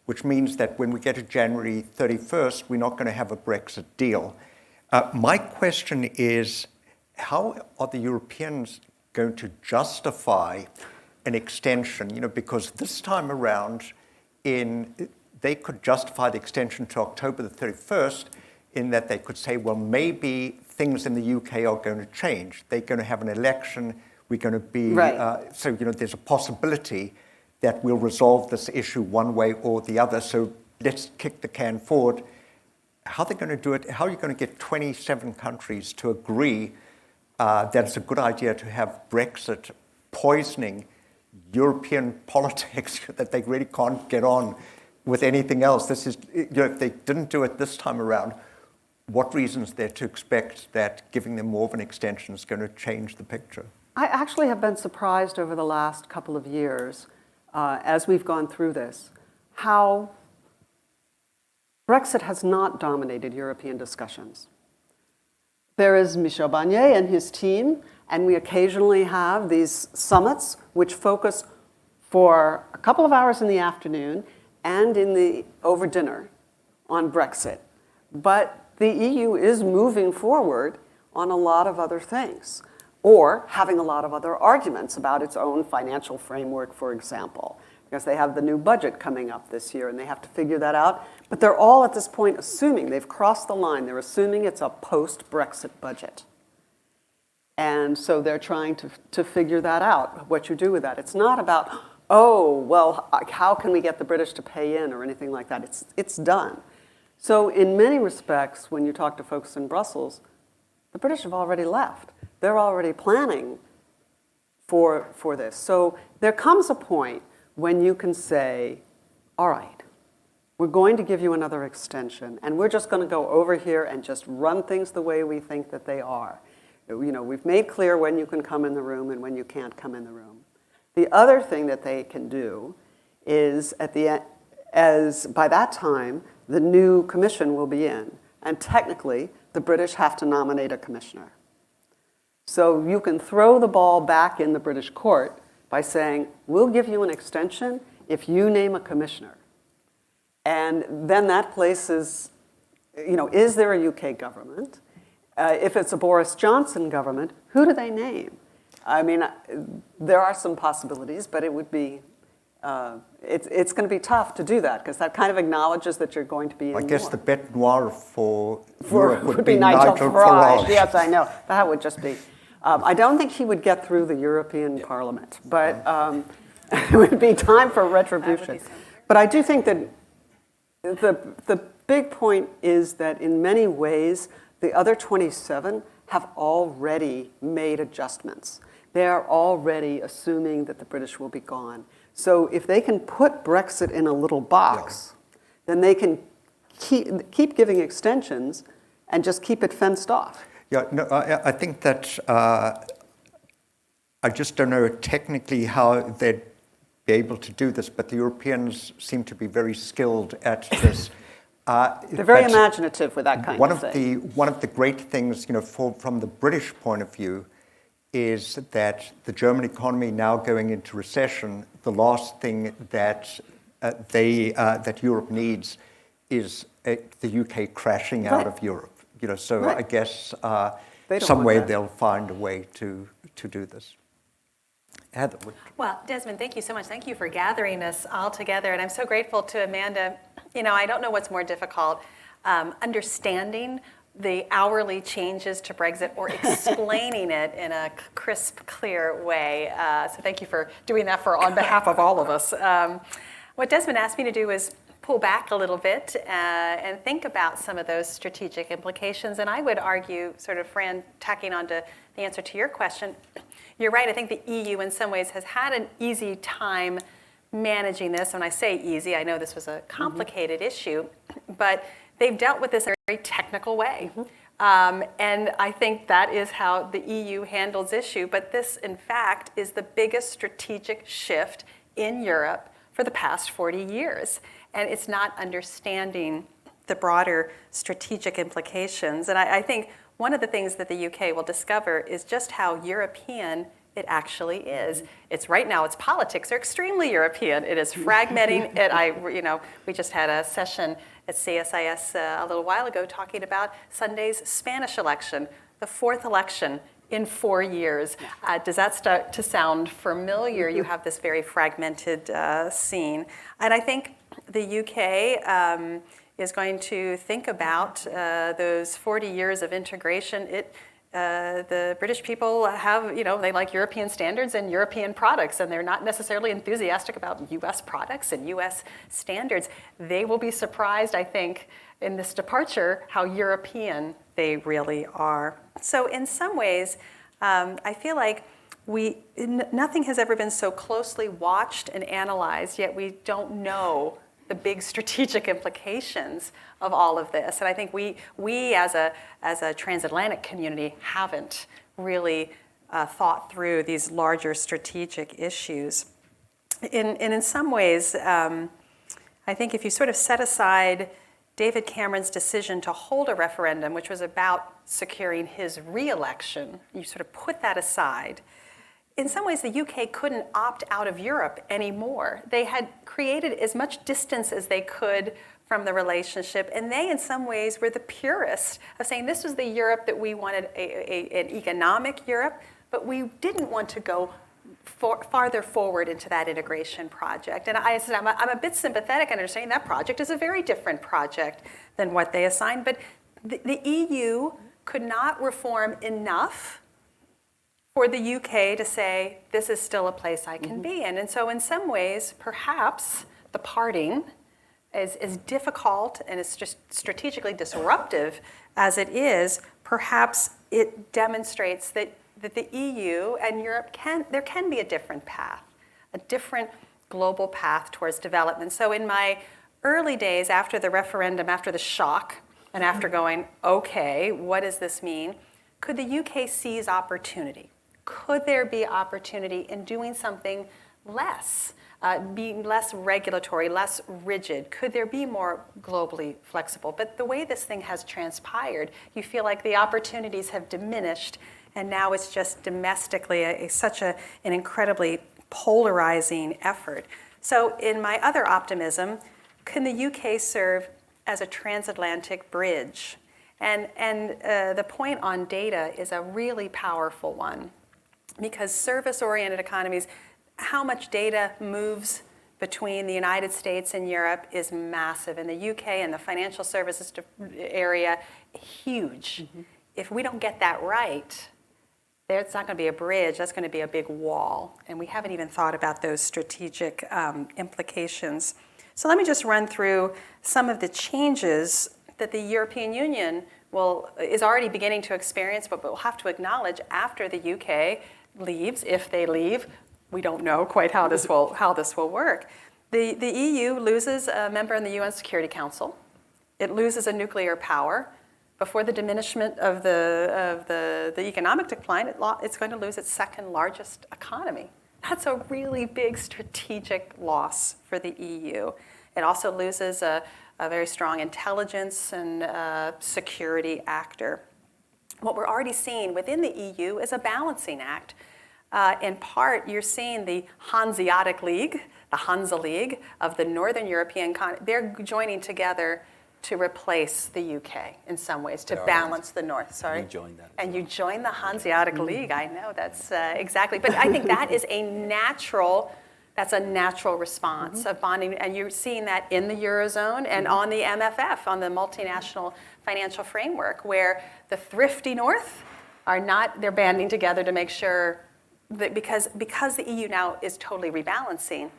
which means that when we get to January 31st, we're not going to have a Brexit deal. My question is, how are the Europeans going to justify an extension? Because this time around, they could justify the extension to October the 31st in that they could say, well, maybe things in the UK are going to change. They're going to have an election. We're going to be, so there's a possibility that we'll resolve this issue one way or the other. So let's kick the can forward. How are they going to do it? How are you going to get 27 countries to agree that it's a good idea to have Brexit poisoning European politics, that they really can't get on with anything else? This is, if they didn't do it this time around, what reason is there to expect that giving them more of an extension is going to change the picture? I actually have been surprised over the last couple of years, as we've gone through this, how Brexit has not dominated European discussions. There is Michel Barnier and his team, and we occasionally have these summits which focus for a couple of hours in the afternoon and over dinner on Brexit. But the EU is moving forward on a lot of other things, or having a lot of other arguments about its own financial framework, for example, because they have the new budget coming up this year and they have to figure that out. But they're all at this point assuming, they've crossed the line, they're assuming it's a post-Brexit budget. And so they're trying to figure that out, what you do with that. It's not about, oh, well, how can we get the British to pay in or anything like that. It's done. So in many respects, when you talk to folks in Brussels, the British have already left. They're already planning for this. So there comes a point when you can say, all right, we're going to give you another extension, and we're just going to go over here and just run things the way we think that they are. We've made clear when you can come in the room and when you can't come in the room. The other thing that they can do is, by that time, the new commission will be in, and technically, the British have to nominate a commissioner. So you can throw the ball back in the British court by saying, we'll give you an extension if you name a commissioner. And then that places, is there a UK government? If it's a Boris Johnson government, who do they name? I mean, there are some possibilities, but it would be, it's going to be tough to do that, because that kind of acknowledges that you're going to be in I guess war. the bête noire for Europe would be Nigel Nigel Farage. Farage. Yes, I know. That would just be. I don't think he would get through the European Parliament, but it would be time for retribution. But I do think that the big point is that in many ways, the other 27 have already made adjustments. They are already assuming that the British will be gone. So if they can put Brexit in a little box, then they can keep giving extensions and just keep it fenced off. Yeah, no, I think that I just don't know technically how they'd be able to do this, but the Europeans seem to be very skilled at this. They're very imaginative with that kind of thing. One of the great things, from the British point of view, is that the German economy now going into recession, the last thing that that Europe needs is the UK crashing out of Europe. So I guess some way they'll find a way to do this. Heather. Well, Desmond, thank you so much. Thank you for gathering us all together. And I'm so grateful to Amanda. I don't know what's more difficult, understanding the hourly changes to Brexit or explaining it in a crisp, clear way. So thank you for doing that on behalf of all of us. What Desmond asked me to do is pull back a little bit and think about some of those strategic implications. And I would argue, sort of, Fran, tacking onto the answer to your question, you're right. I think the EU in some ways has had an easy time managing this. When I say easy, I know this was a complicated issue, but they've dealt with this in a very technical way. And I think that is how the EU handles issue. But this, in fact, is the biggest strategic shift in Europe for the past 40 years. And it's not understanding the broader strategic implications. And I think one of the things that the UK will discover is just how European it actually is. It's right now, its politics are extremely European. It is fragmenting. We just had a session at CSIS a little while ago talking about Sunday's Spanish election, the fourth election in 4 years. Does that start to sound familiar? You have this very fragmented scene. And I think the UK is going to think about those 40 years of integration. The British people have, they like European standards and European products, and they're not necessarily enthusiastic about US products and US standards. They will be surprised, I think, in this departure, how European they really are. So in some ways, I feel like nothing has ever been so closely watched and analyzed, yet we don't know the big strategic implications of all of this. And I think we as a transatlantic community haven't really thought through these larger strategic issues. In some ways, I think if you sort of set aside David Cameron's decision to hold a referendum, which was about securing his re-election, you sort of put that aside. In some ways, the UK couldn't opt out of Europe anymore. They had created as much distance as they could from the relationship, and they, in some ways, were the purest of saying this was the Europe that we wanted, an economic Europe, but we didn't want to go farther forward into that integration project. And I said, I'm a bit sympathetic in understanding that project is a very different project than what they assigned, but the EU could not reform enough for the UK to say, this is still a place I can be in. And so in some ways, perhaps the parting, as difficult and as just strategically disruptive as it is, perhaps it demonstrates that the EU and Europe there can be a different path, a different global path towards development. So in my early days after the referendum, after the shock, and after going, okay, what does this mean? Could the UK seize opportunity? Could there be opportunity in doing something less, being less regulatory, less rigid? Could there be more globally flexible? But the way this thing has transpired, you feel like the opportunities have diminished, and now it's just domestically such an incredibly polarizing effort. So in my other optimism, can the UK serve as a transatlantic bridge? And the point on data is a really powerful one, because service-oriented economies, how much data moves between the United States and Europe is massive. In the UK and the financial services area, huge. If we don't get that right, it's not going to be a bridge, that's going to be a big wall. And we haven't even thought about those strategic implications. So let me just run through some of the changes that the European Union is already beginning to experience, but we'll have to acknowledge after the UK leaves, if they leave. We don't know quite how this will work. The EU loses a member in the UN Security Council. It loses a nuclear power. Before the diminishment of the economic decline, it's going to lose its second largest economy. That's a really big strategic loss for the EU. It also loses a very strong intelligence and security actor. What we're already seeing within the EU is a balancing act. In part, you're seeing the Hanseatic League, the Hansa League of the Northern European continent. They're joining together to replace the UK in some ways, to balance the North. Sorry. You joined that. And you joined the Hanseatic League. I know, that's exactly. But I think that is a natural response of bonding. And you're seeing that in the Eurozone and on the MFF, on the multinational financial framework, where the thrifty North they're banding together to make sure that because the EU now is totally rebalancing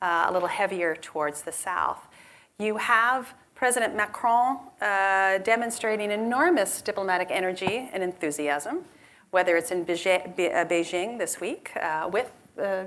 a little heavier towards the South. You have President Macron demonstrating enormous diplomatic energy and enthusiasm, whether it's in Beijing this week with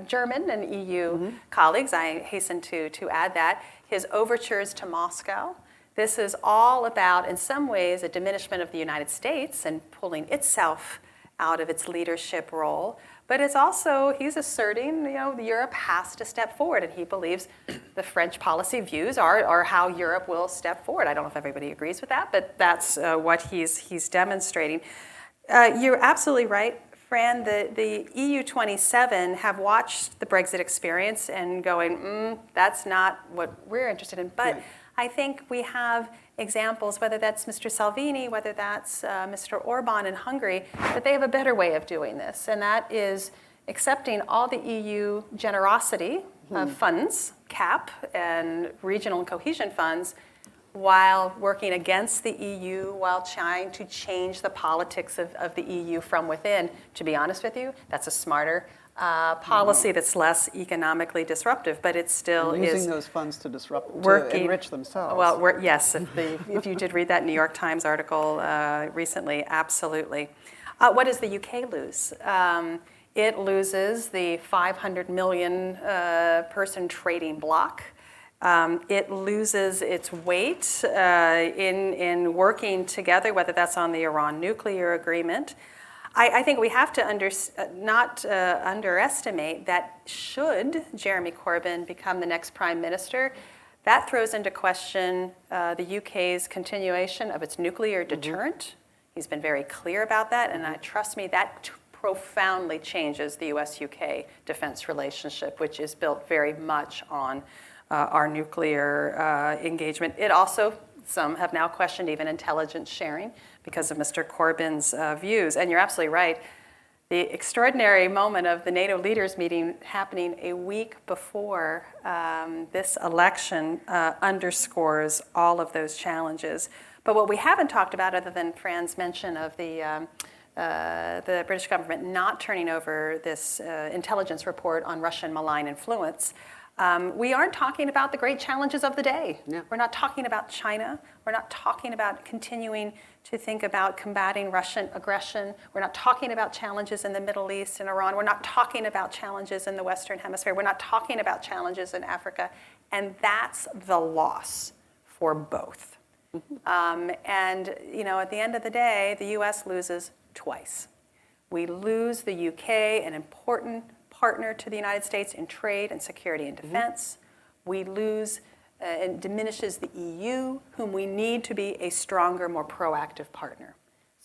German and EU colleagues. I hasten to add that. His overtures to Moscow. This is all about, in some ways, a diminishment of the United States and pulling itself out of its leadership role. But it's also, he's asserting, Europe has to step forward, and he believes the French policy views are how Europe will step forward. I don't know if everybody agrees with that, but that's what he's demonstrating. You're absolutely right, Fran. The EU 27 have watched the Brexit experience and going, that's not what we're interested in. But right. I think we have examples, whether that's Mr. Salvini, whether that's Mr. Orban in Hungary, that they have a better way of doing this, and that is accepting all the EU generosity of funds, CAP, and regional and cohesion funds, while working against the EU, while trying to change the politics of the EU from within. To be honest with you, that's a smarter policy that's less economically disruptive, but it still is using those funds to working, to enrich themselves. Well, yes, if you did read that New York Times article recently, absolutely. What does the UK lose? It loses the 500 million person trading bloc. It loses its weight in working together, whether that's on the Iran nuclear agreement. I think we have to not underestimate that should Jeremy Corbyn become the next prime minister, that throws into question the UK's continuation of its nuclear deterrent. He's been very clear about that, and trust me, that profoundly changes the US-UK defense relationship, which is built very much on our nuclear engagement. It also, some have now questioned even intelligence sharing because of Mr. Corbyn's views. And you're absolutely right. The extraordinary moment of the NATO leaders meeting happening a week before this election underscores all of those challenges. But what we haven't talked about, other than Fran's mention of the British government not turning over this intelligence report on Russian malign influence, we aren't talking about the great challenges of the day. Yeah. We're not talking about China. We're not talking about continuing to think about combating Russian aggression. We're not talking about challenges in the Middle East and Iran. We're not talking about challenges in the Western Hemisphere. We're not talking about challenges in Africa. And that's the loss for both. And at the end of the day, the US loses twice. We lose the UK, an important partner to the United States in trade and security and defense. We lose and diminishes the EU, whom we need to be a stronger, more proactive partner.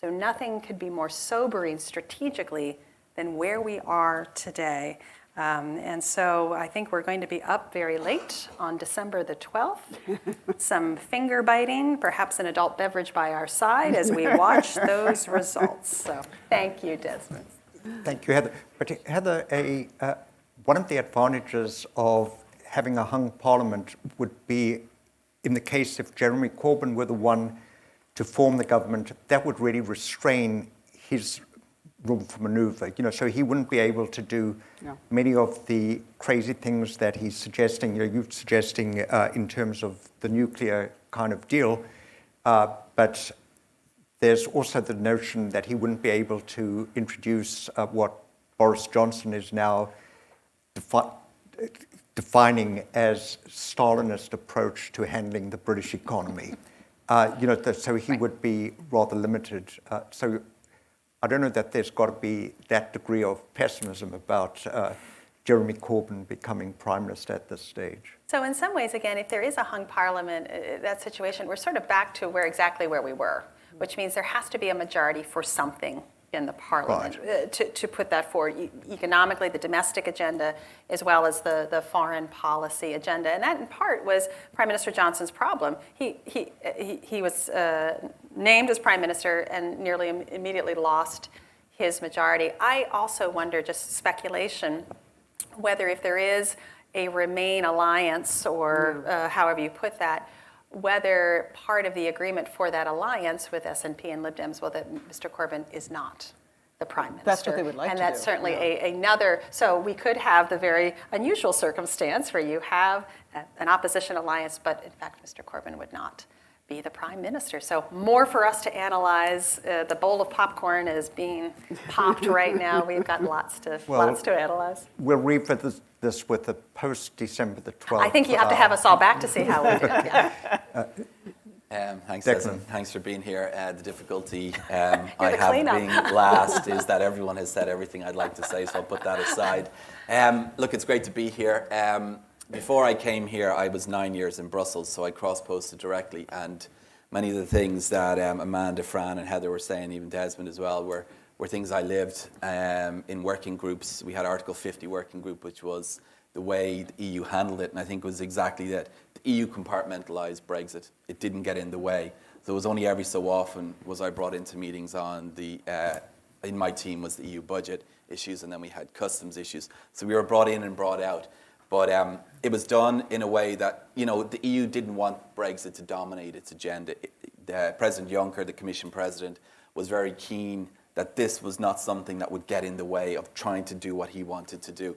So nothing could be more sobering strategically than where we are today. And so I think we're going to be up very late on December the 12th. Some finger biting, perhaps an adult beverage by our side as we watch those results. So thank you, Desmond. Thank you, Heather. But Heather, one of the advantages of having a hung parliament would be, in the case if Jeremy Corbyn were the one to form the government, that would really restrain his room for maneuver. So he wouldn't be able to do many of the crazy things that he's suggesting. You're suggesting in terms of the nuclear kind of deal, but there's also the notion that he wouldn't be able to introduce what Boris Johnson is now defining as Stalinist approach to handling the British economy. So he would be rather limited. So I don't know that there's got to be that degree of pessimism about Jeremy Corbyn becoming Prime Minister at this stage. So in some ways, again, if there is a hung parliament, that situation, we're sort of back to exactly where we were, which means there has to be a majority for something in the parliament to put that forward, economically, the domestic agenda, as well as the foreign policy agenda. And that, in part, was Prime Minister Johnson's problem. He was named as Prime Minister and nearly immediately lost his majority. I also wonder, just speculation, whether if there is a Remain alliance, or however you put that, whether part of the agreement for that alliance with SNP and Lib Dems, well, that Mr. Corbyn is not the Prime Minister. That's what they would like and to that's do, certainly yeah. another, so we could have the very unusual circumstance where you have an opposition alliance, but in fact, Mr. Corbyn would not be the Prime Minister. So more for us to analyze. The bowl of popcorn is being popped right now. We've got lots to analyze. We'll revisit this with the post-December the 12th. I think you have to have us all back to see how we do. Yeah. Thanks, Declan. Desmond. Thanks for being here. The difficulty I the have cleanup. being last is that everyone has said everything I'd like to say, so I'll put that aside. Look, it's great to be here. Before I came here, I was 9 years in Brussels, so I cross-posted directly, and many of the things that Amanda, Fran, and Heather were saying, even Desmond as well, were things I lived in working groups. We had Article 50 working group, which was the way the EU handled it, and I think it was exactly that. The EU compartmentalised Brexit. It didn't get in the way. So it was only every so often was I brought into meetings on the, in my team was the EU budget issues, and then we had customs issues. So we were brought in and brought out. But it was done in a way that, the EU didn't want Brexit to dominate its agenda. President Juncker, the Commission President, was very keen that this was not something that would get in the way of trying to do what he wanted to do.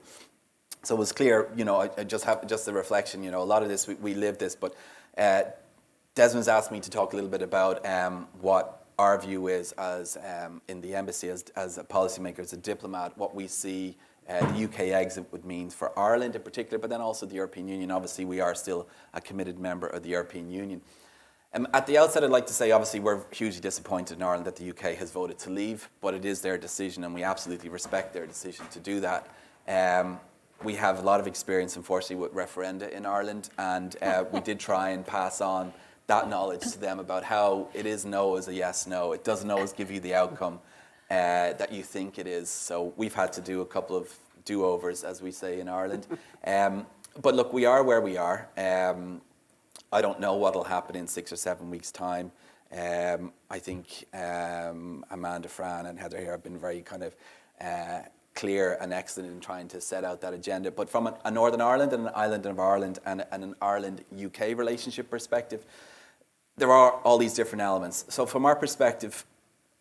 So it was clear, I just have just the reflection, a lot of this, we lived this, but Desmond's asked me to talk a little bit about what our view is as in the embassy, as a policymaker, as a diplomat, what we see the UK exit would mean for Ireland in particular, but then also the European Union. Obviously, we are still a committed member of the European Union. At the outset, I'd like to say, obviously, we're hugely disappointed in Ireland that the UK has voted to leave, but it is their decision, and we absolutely respect their decision to do that. We have a lot of experience, unfortunately, with referenda in Ireland, and we did try and pass on that knowledge to them about how it is no is a yes, no. It doesn't always give you the outcome that you think it is. So we've had to do a couple of do-overs, as we say in Ireland. But look, we are where we are. I don't know what will happen in 6 or 7 weeks' time. I think Amanda, Fran, and Heather here have been very kind of clear and excellent in trying to set out that agenda. But from a Northern Ireland and an island of Ireland and an Ireland-UK relationship perspective, there are all these different elements. So from our perspective,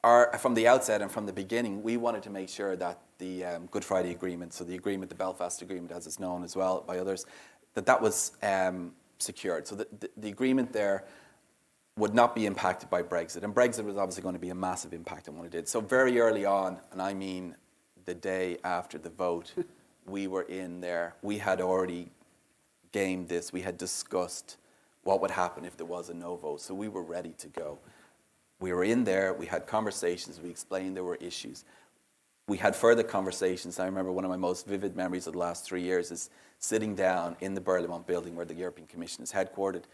from the outset and from the beginning, we wanted to make sure that the Good Friday Agreement, so the agreement, the Belfast Agreement as it's known as well by others, that was secured. So the agreement there would not be impacted by Brexit. And Brexit was obviously going to be a massive impact on what it did. So very early on, and I mean the day after the vote, we were in there. We had already gamed this. We had discussed what would happen if there was a no vote. So we were ready to go. We were in there. We had conversations. We explained there were issues. We had further conversations. I remember one of my most vivid memories of the last 3 years is sitting down in the Parliament building where the European Commission is headquartered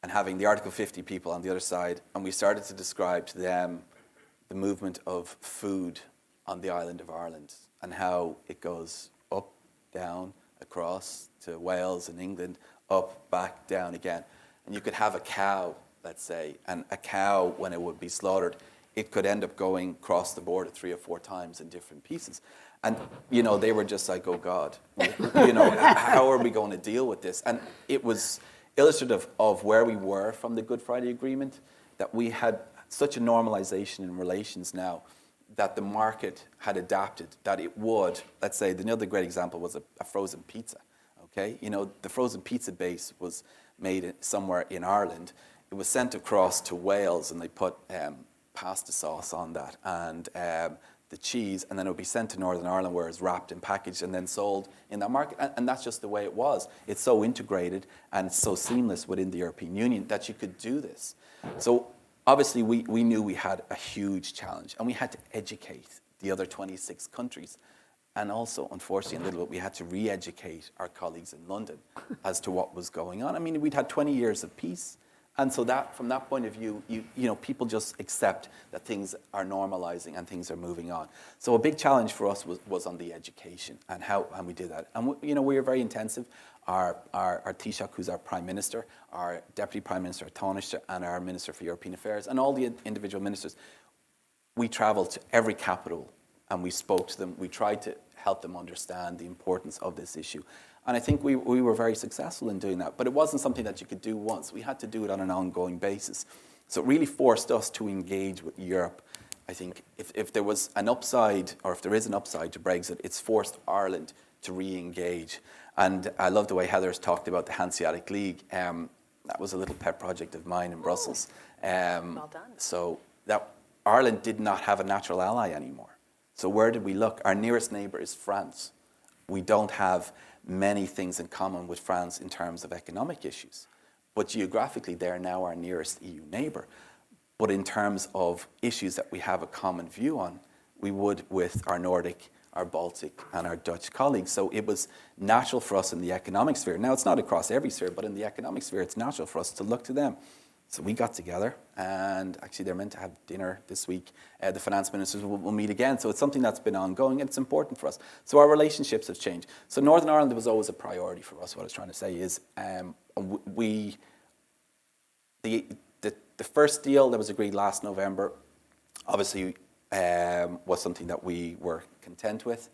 and having the Article 50 people on the other side. And we started to describe to them the movement of food on the island of Ireland and how it goes up, down, across to Wales and England, up, back, down again. And you could have a cow, let's say, and a cow, when it would be slaughtered, it could end up going across the border 3 or 4 times in different pieces. And, they were just like, oh, God, how are we going to deal with this? And it was illustrative of where we were from the Good Friday Agreement, that we had such a normalization in relations now that the market had adapted, that it would, let's say, another great example was a frozen pizza, okay? The frozen pizza base was made somewhere in Ireland. It was sent across to Wales, and they put pasta sauce on that and the cheese, and then it would be sent to Northern Ireland where it's wrapped and packaged and then sold in that market. And that's just the way it was. It's so integrated and it's so seamless within the European Union that you could do this. So obviously we knew we had a huge challenge, and we had to educate the other 26 countries. And also, unfortunately, a little bit, we had to re-educate our colleagues in London as to what was going on. I mean, we'd had 20 years of peace. And so that, from that point of view, people just accept that things are normalizing and things are moving on. So a big challenge for us was on the education and how we did that. And we were very intensive. Our Taoiseach, who's our Prime Minister, our Deputy Prime Minister, Taoiseach, and our Minister for European Affairs, and all the individual ministers, we travelled to every capital and we spoke to them. We tried to help them understand the importance of this issue. And I think we were very successful in doing that. But it wasn't something that you could do once. We had to do it on an ongoing basis. So it really forced us to engage with Europe I think if there was an upside, or if there is an upside to Brexit, it's forced Ireland to re-engage. And I love the way Heather's talked about the Hanseatic League. That was a little pet project of mine in Brussels. Well done. So that Ireland did not have a natural ally anymore. So where did we look? Our nearest neighbour is France. We don't have many things in common with France in terms of economic issues. But geographically, they're now our nearest EU neighbour. But in terms of issues that we have a common view on, we would with our Nordic, our Baltic, and our Dutch colleagues. So it was natural for us in the economic sphere. Now, it's not across every sphere, but in the economic sphere, it's natural for us to look to them. So we got together, and actually they're meant to have dinner this week. The finance ministers will meet again. So it's something that's been ongoing, and it's important for us. So our relationships have changed. So Northern Ireland was always a priority for us. What I was trying to say is the first deal that was agreed last November, obviously, was something that we were content with.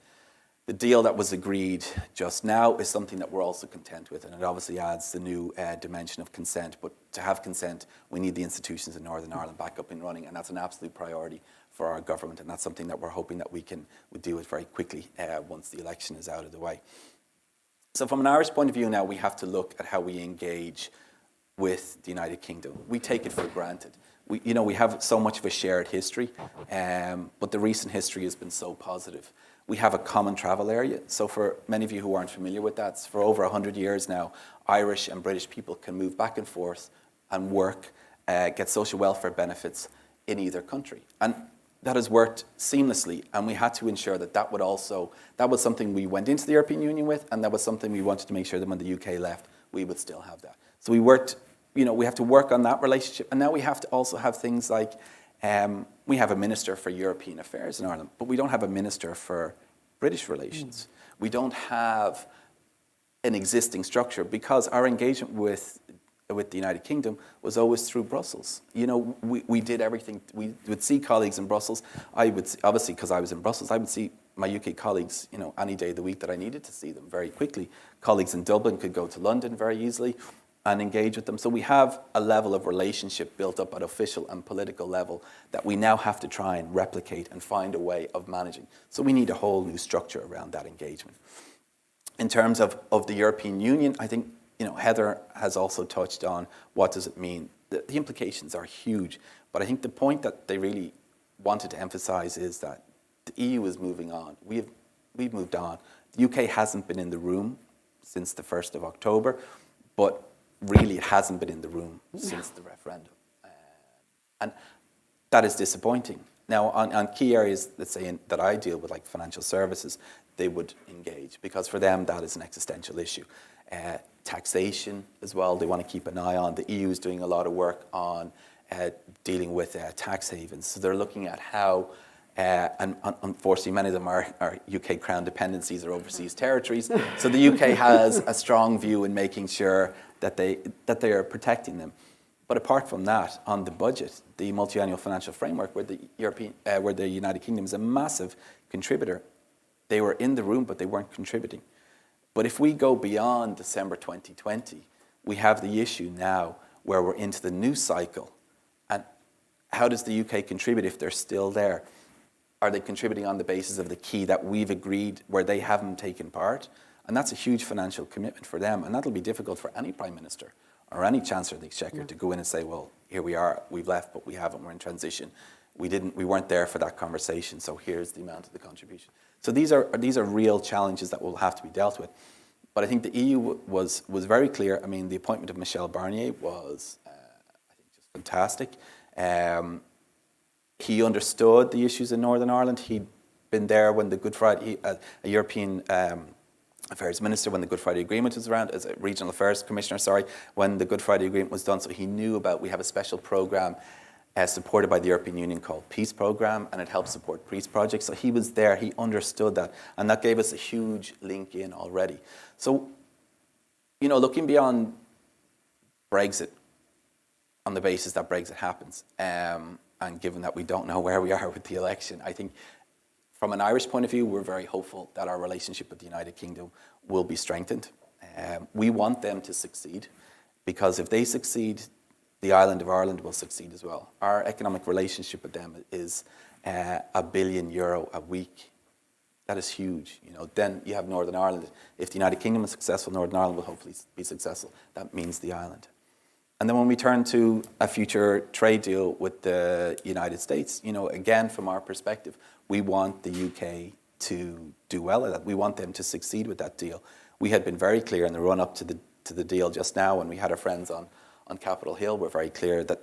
The deal that was agreed just now is something that we're also content with, and it obviously adds the new dimension of consent. But to have consent, we need the institutions in Northern Ireland back up and running, and that's an absolute priority for our government, and that's something that we're hoping that we do it very quickly once the election is out of the way. So from an Irish point of view now, we have to look at how we engage with the United Kingdom. We take it for granted. We have so much of a shared history, but the recent history has been so positive. We have a common travel area. So for many of you who aren't familiar with that, for over 100 years now, Irish and British people can move back and forth and work, get social welfare benefits in either country. And that has worked seamlessly, and we had to ensure that was something we went into the European Union with, and that was something we wanted to make sure that when the UK left, we would still have that. So we worked, we have to work on that relationship, and now we have to also have things like, we have a Minister for European Affairs in Ireland, but we don't have a Minister for British relations. We don't have an existing structure because our engagement with the United Kingdom was always through Brussels. We did everything. We would see colleagues in Brussels. I would, obviously, because I was in Brussels, I would see my UK colleagues, any day of the week that I needed to see them very quickly. Colleagues in Dublin could go to London very easily and engage with them. So we have a level of relationship built up at official and political level that we now have to try and replicate and find a way of managing. So we need a whole new structure around that engagement. In terms of the European Union, I think Heather has also touched on what does it mean. The implications are huge, but I think the point that they really wanted to emphasize is that the EU is moving on. We've moved on. The UK hasn't been in the room since the 1st of October, but really it hasn't been in the room since the referendum. And that is disappointing. Now, on key areas, let's say, that I deal with, like financial services, they would engage because for them that is an existential issue. Taxation as well, they want to keep an eye on. The EU is doing a lot of work on dealing with tax havens. So they're looking at how, and unfortunately many of them are UK Crown dependencies or overseas territories. So the UK has a strong view in making sure that they are protecting them. But apart from that, on the budget, the multi-annual financial framework, where the United Kingdom is a massive contributor, they were in the room, but they weren't contributing. But if we go beyond December 2020, we have the issue now where we're into the new cycle. And how does the UK contribute if they're still there? Are they contributing on the basis of the key that we've agreed where they haven't taken part? And that's a huge financial commitment for them. And that'll be difficult for any Prime Minister or any Chancellor of the Exchequer to go in and say, well, here we are, we've left, but we haven't, we're in transition. We weren't there for that conversation, so here's the amount of the contribution. So these are real challenges that will have to be dealt with. But I think the EU was very clear. I mean, the appointment of Michel Barnier was, I think, just fantastic. He understood the issues in Northern Ireland. He'd been there when the Good Friday, a European Affairs Minister, when the Good Friday Agreement was around, as a Regional Affairs Commissioner, when the Good Friday Agreement was done. So he knew we have a special programme supported by the European Union called Peace Programme, and it helps support peace projects. So he was there, he understood that, and that gave us a huge link in already. So, looking beyond Brexit on the basis that Brexit happens, and given that we don't know where we are with the election, I think from an Irish point of view, we're very hopeful that our relationship with the United Kingdom will be strengthened. We want them to succeed, because if they succeed, the island of Ireland will succeed as well. Our economic relationship with them is €1 billion a week. That is huge. Then you have Northern Ireland. If the United Kingdom is successful, Northern Ireland will hopefully be successful. That means the island. And then when we turn to a future trade deal with the United States, again, from our perspective, we want the UK to do well at that. We want them to succeed with that deal. We had been very clear in the run-up to the deal just now when we had our friends on Capitol Hill. We're very clear that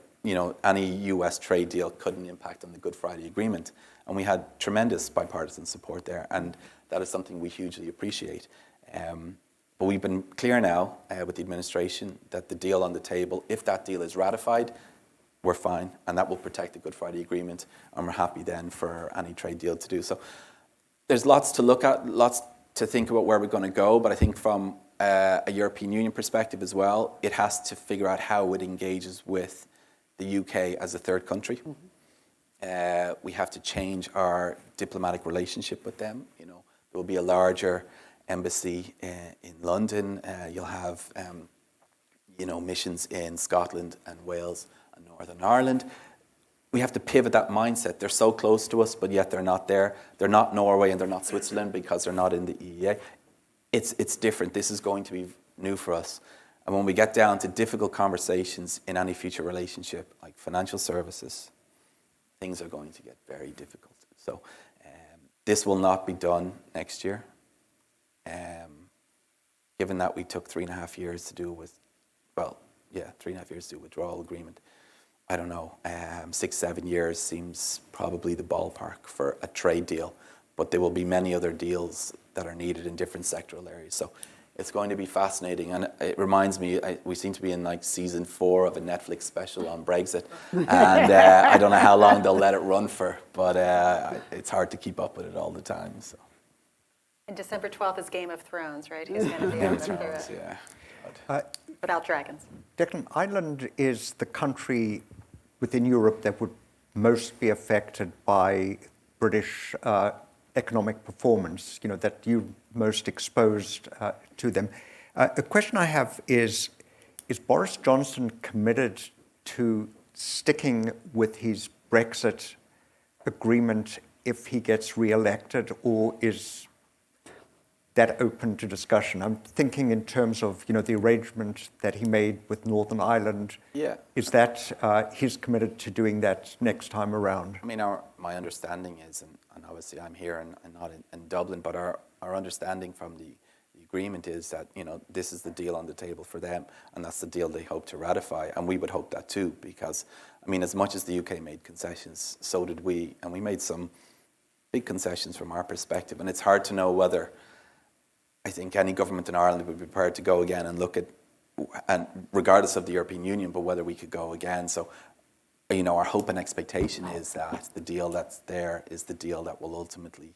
any US trade deal couldn't impact on the Good Friday Agreement. And we had tremendous bipartisan support there, and that is something we hugely appreciate. But we've been clear now with the administration that the deal on the table, if that deal is ratified, we're fine, and that will protect the Good Friday Agreement, and we're happy then for any trade deal to do so. There's lots to look at, lots to think about where we're going to go, but I think from a European Union perspective as well, it has to figure out how it engages with the UK as a third country. We have to change our diplomatic relationship with them. There will be a larger embassy in London. You'll have missions in Scotland and Wales and Northern Ireland. We have to pivot that mindset. They're so close to us, but yet they're not there. They're not Norway and they're not Switzerland because they're not in the EEA. It's different. This is going to be new for us. And when we get down to difficult conversations in any future relationship, like financial services, things are going to get very difficult. So this will not be done next year. Given that we took 3.5 years to do with, 3.5 years to do withdrawal agreement, I don't know, 6-7 years seems probably the ballpark for a trade deal, but there will be many other deals that are needed in different sectoral areas. So it's going to be fascinating, and it reminds me, we seem to be in like season 4 of a Netflix special on Brexit, and I don't know how long they'll let it run for, but it's hard to keep up with it all the time. So. And December 12th is Game of Thrones, right? He's going to be able to do it. Yeah. Without dragons. Declan, Ireland is the country within Europe that would most be affected by British economic performance, that you most exposed to them. A question I have is Boris Johnson committed to sticking with his Brexit agreement if he gets re-elected, or is that open to discussion? I'm thinking in terms of, the arrangement that he made with Northern Ireland. Yeah. Is that he's committed to doing that next time around? I mean, my understanding is, and obviously I'm here and not in Dublin, but our understanding from the agreement is that, this is the deal on the table for them, and that's the deal they hope to ratify, and we would hope that too, because, I mean, as much as the UK made concessions, so did we, and we made some big concessions from our perspective, and it's hard to know whether, I think any government in Ireland would be prepared to go again and look at, and regardless of the European Union, but whether we could go again. So, our hope and expectation is that the deal that's there is the deal that will ultimately,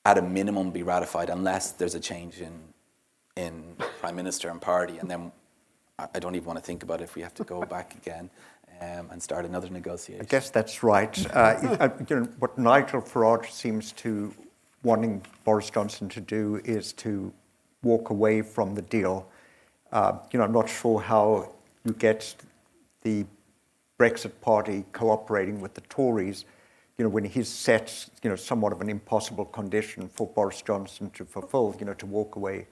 at a minimum, be ratified, unless there's a change in Prime Minister and party. And then I don't even want to think about if we have to go back again and start another negotiation. I guess that's right. What Nigel Farage seems to wanting Boris Johnson to do is to walk away from the deal. I'm not sure how you get the Brexit party cooperating with the Tories, when he's set, somewhat of an impossible condition for Boris Johnson to fulfill, to walk away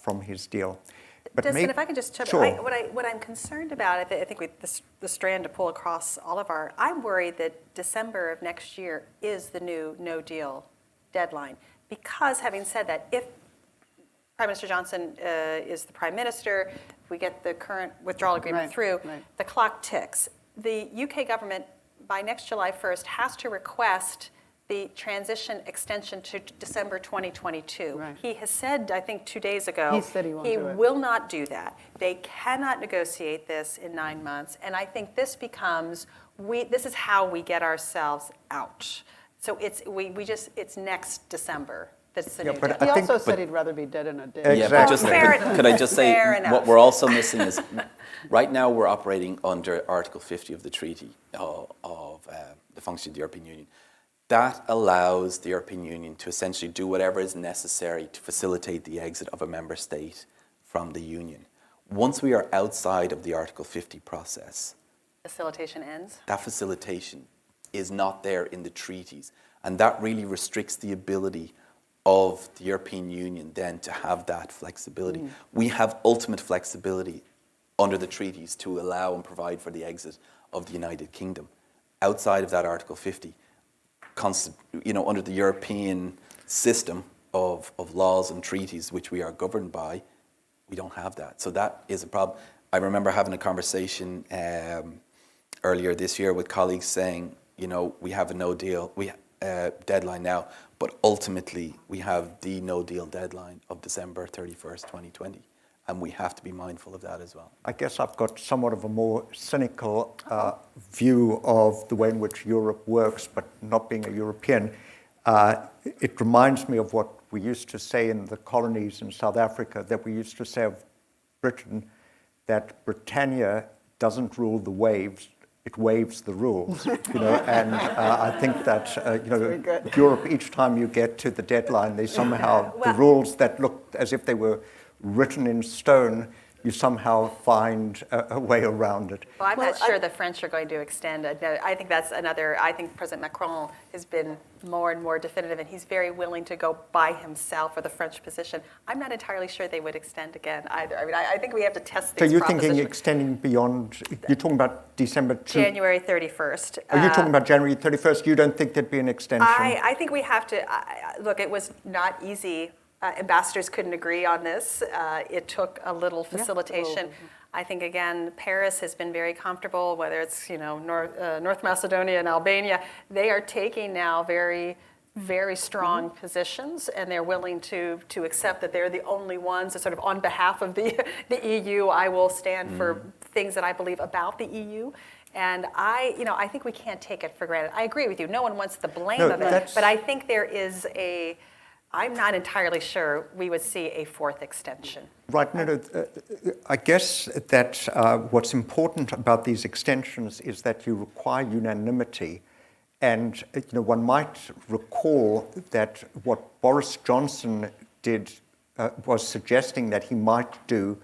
from his deal. But Destin, if I can just chip sure. in, what I'm concerned about, I think the strand to pull across all of I'm worried that December of next year is the new no deal deadline. Because having said that, if Prime Minister Johnson is the Prime Minister, if we get the current withdrawal agreement through, the clock ticks. The UK government, by next July 1st, has to request the transition extension to December 2022. Right. He has said, I think 2 days ago, he said he won't do it. Will not do that. They cannot negotiate this in 9 months, and I think this becomes, this is how we get ourselves out. So it's next December. That's the new deal. He also said he'd rather be dead in a day. Yeah, but could I just say, what we're also missing is, right now we're operating under Article 50 of the Treaty of the Function of the European Union. That allows the European Union to essentially do whatever is necessary to facilitate the exit of a member state from the Union. Once we are outside of the Article 50 process, Facilitation ends. that facilitation is not there in the treaties. And that really restricts the ability of the European Union then to have that flexibility. We have ultimate flexibility under the treaties to allow and provide for the exit of the United Kingdom. Outside of that Article 50, under the European system of laws and treaties which we are governed by, we don't have that. So that is a problem. I remember having a conversation earlier this year with colleagues saying, we have a no deal deadline now, but ultimately we have the no deal deadline of December 31st, 2020. And we have to be mindful of that as well. I guess I've got somewhat of a more cynical view of the way in which Europe works, but not being a European. It reminds me of what we used to say in the colonies in South Africa, that we used to say of Britain, that Britannia doesn't rule the waves, it waves the rules. And I think that Europe, each time you get to the deadline, they somehow, the rules that look as if they were written in stone, you somehow find a way around it. Well, I'm not sure the French are going to extend it. I think that's another, I think President Macron has been more and more definitive, and he's very willing to go by himself for the French position. I'm not entirely sure they would extend again either. I mean, I think we have to test these. So you're thinking extending beyond, you're talking about December 2? January 31st. Are you talking about January 31st? You don't think there'd be an extension? I think we have to, look, it was not easy. Ambassadors couldn't agree on this. It took a little facilitation. Yeah. I think, again, Paris has been very comfortable, whether it's North Macedonia and Albania. They are taking now very, very strong positions, and they're willing to accept that they're the only ones that sort of on behalf of the EU, I will stand for things that I believe about the EU. And I think we can't take it for granted. I agree with you. No one wants the blame of it, but I think there is I'm not entirely sure we would see a fourth extension. Right. No, I guess that what's important about these extensions is that you require unanimity. And one might recall that what Boris Johnson did was suggesting that he might do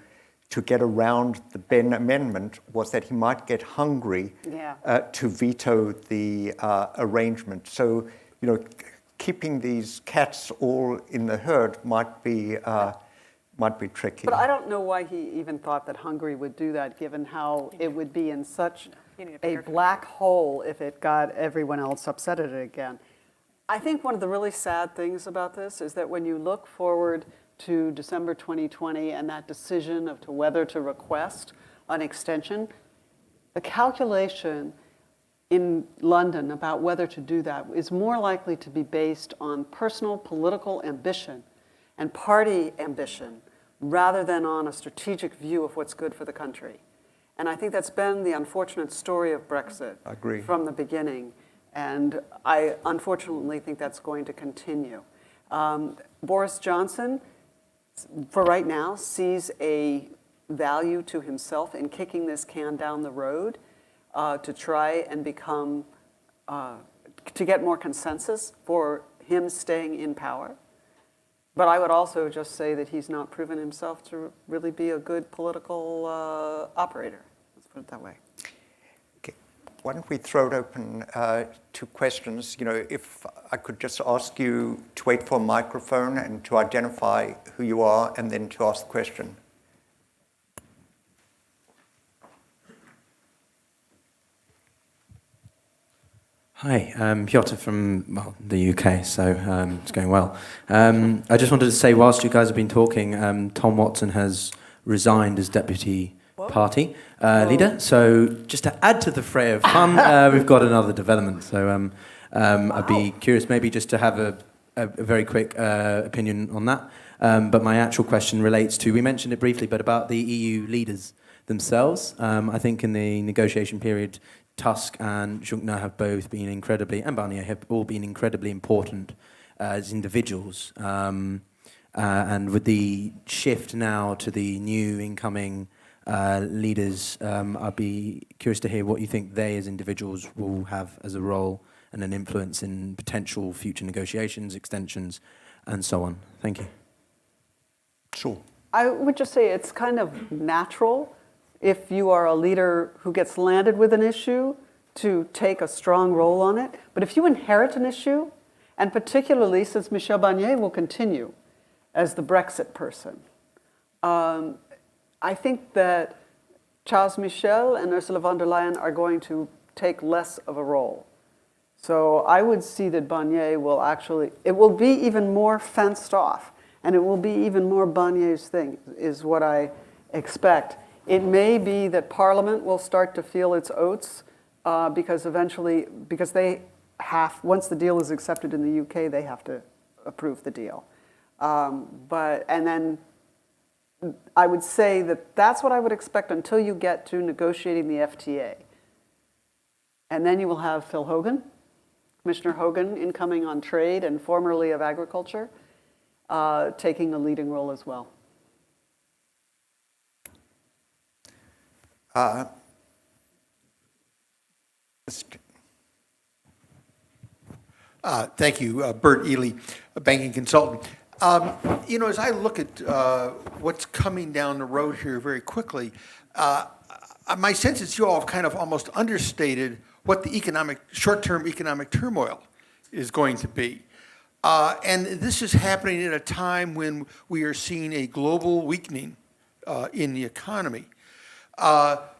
to get around the Benn Amendment was that he might get Hungary to veto the arrangement. So, keeping these cats all in the herd might be tricky. But I don't know why he even thought that Hungary would do that, given how it would be in such a black hole if it got everyone else upset at it again. I think one of the really sad things about this is that when you look forward to December 2020 and that decision of whether to request an extension, the calculation in London about whether to do that is more likely to be based on personal political ambition and party ambition rather than on a strategic view of what's good for the country. And I think that's been the unfortunate story of Brexit from the beginning. And I unfortunately think that's going to continue. Boris Johnson, for right now, sees a value to himself in kicking this can down the road to try and become, to get more consensus for him staying in power. But I would also just say that he's not proven himself to really be a good political operator. Let's put it that way. Okay. Why don't we throw it open to questions? If I could just ask you to wait for a microphone and to identify who you are and then to ask the question. Hi, I'm Piotr from the UK, so it's going well. I just wanted to say, whilst you guys have been talking, Tom Watson has resigned as deputy party leader. So just to add to the fray of fun, we've got another development. So I'd be curious maybe just to have a very quick opinion on that. But my actual question relates to, we mentioned it briefly, but about the EU leaders themselves. I think in the negotiation period, Tusk and Juncker have both been incredibly, and Barnier have all been incredibly important as individuals. And with the shift now to the new incoming leaders, I'd be curious to hear what you think they as individuals will have as a role and an influence in potential future negotiations, extensions, and so on. Thank you. Sure. I would just say it's kind of natural if you are a leader who gets landed with an issue to take a strong role on it. But if you inherit an issue, and particularly since Michel Barnier will continue as the Brexit person, I think that Charles Michel and Ursula von der Leyen are going to take less of a role. So I would see that Barnier will actually, it will be even more fenced off, and it will be even more Barnier's thing, is what I expect. It may be that Parliament will start to feel its oats because eventually, because they have, once the deal is accepted in the UK, they have to approve the deal. And then I would say that that's what I would expect until you get to negotiating the FTA. And then you will have Phil Hogan, Commissioner Hogan, incoming on trade and formerly of agriculture, taking a leading role as well. Thank you, Bert Ely, a banking consultant. As I look at what's coming down the road here very quickly, my sense is you all have kind of almost understated what the short-term economic turmoil is going to be. And this is happening at a time when we are seeing a global weakening in the economy.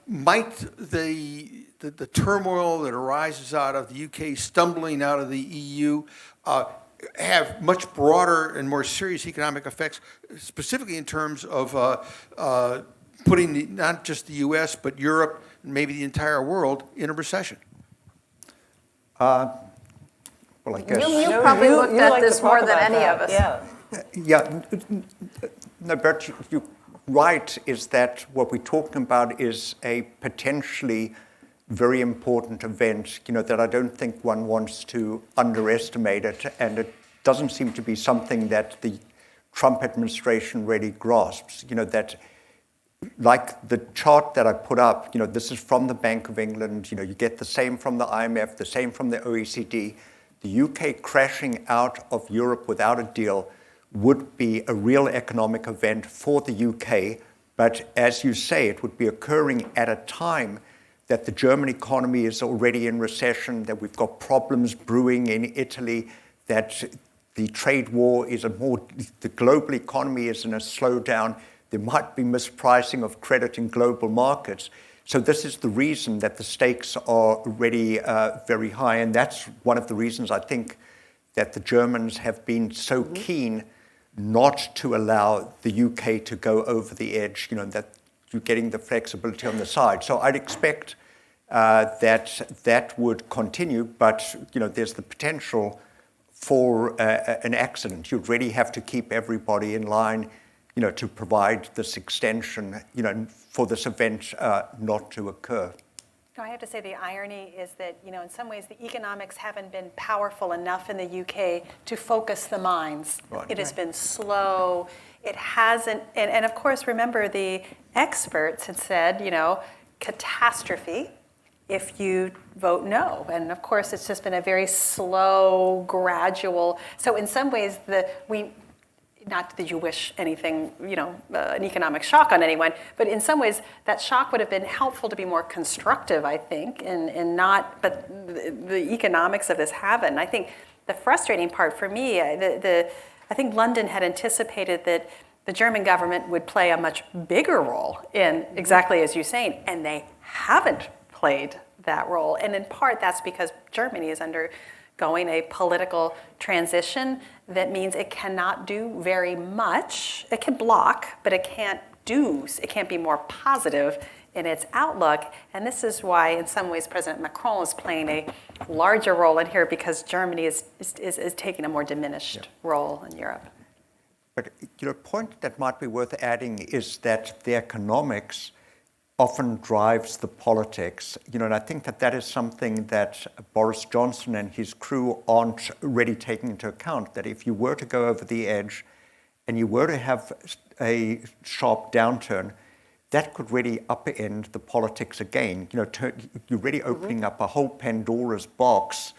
Might the turmoil that arises out of the UK stumbling out of the EU have much broader and more serious economic effects, specifically in terms of putting not just the US, but Europe, and maybe the entire world in a recession? Well, I guess. You probably looked at like this to more talk than about any that. of us. Yeah. Yeah, no, Bert, you're right, is that what we're talking about is a potentially very important event, that I don't think one wants to underestimate it, and it doesn't seem to be something that the Trump administration really grasps, that like the chart that I put up, this is from the Bank of England, you get the same from the IMF, the same from the OECD. The UK crashing out of Europe without a deal would be a real economic event for the UK, but as you say, it would be occurring at a time that the German economy is already in recession, that we've got problems brewing in Italy, that the trade war is the global economy is in a slowdown, there might be mispricing of credit in global markets. So this is the reason that the stakes are already very high, and that's one of the reasons I think that the Germans have been so keen not to allow the UK to go over the edge, that you're getting the flexibility on the side. So I'd expect that would continue, but there's the potential for an accident. You'd really have to keep everybody in line, to provide this extension, for this event not to occur. I have to say the irony is that, in some ways the economics haven't been powerful enough in the UK to focus the minds. Right. It has been slow. It hasn't, and of course, remember the experts had said, catastrophe if you vote no. And of course, it's just been a very slow, gradual. So in some ways, not that you wish anything, an economic shock on anyone, but in some ways, that shock would have been helpful to be more constructive, I think, but the economics of this haven't. I think the frustrating part for me, I think London had anticipated that the German government would play a much bigger role in exactly as you're saying, and they haven't played that role. And in part, that's because Germany is undergoing a political transition that means it cannot do very much. It can block, but it can't be more positive in its outlook. And this is why, in some ways, President Macron is playing a larger role in here, because Germany is taking a more diminished role in Europe. But a point that might be worth adding is that the economics often drives the politics, and I think that is something that Boris Johnson and his crew aren't really taking into account, that if you were to go over the edge and you were to have a sharp downturn, that could really upend the politics again. You're really opening up a whole Pandora's box,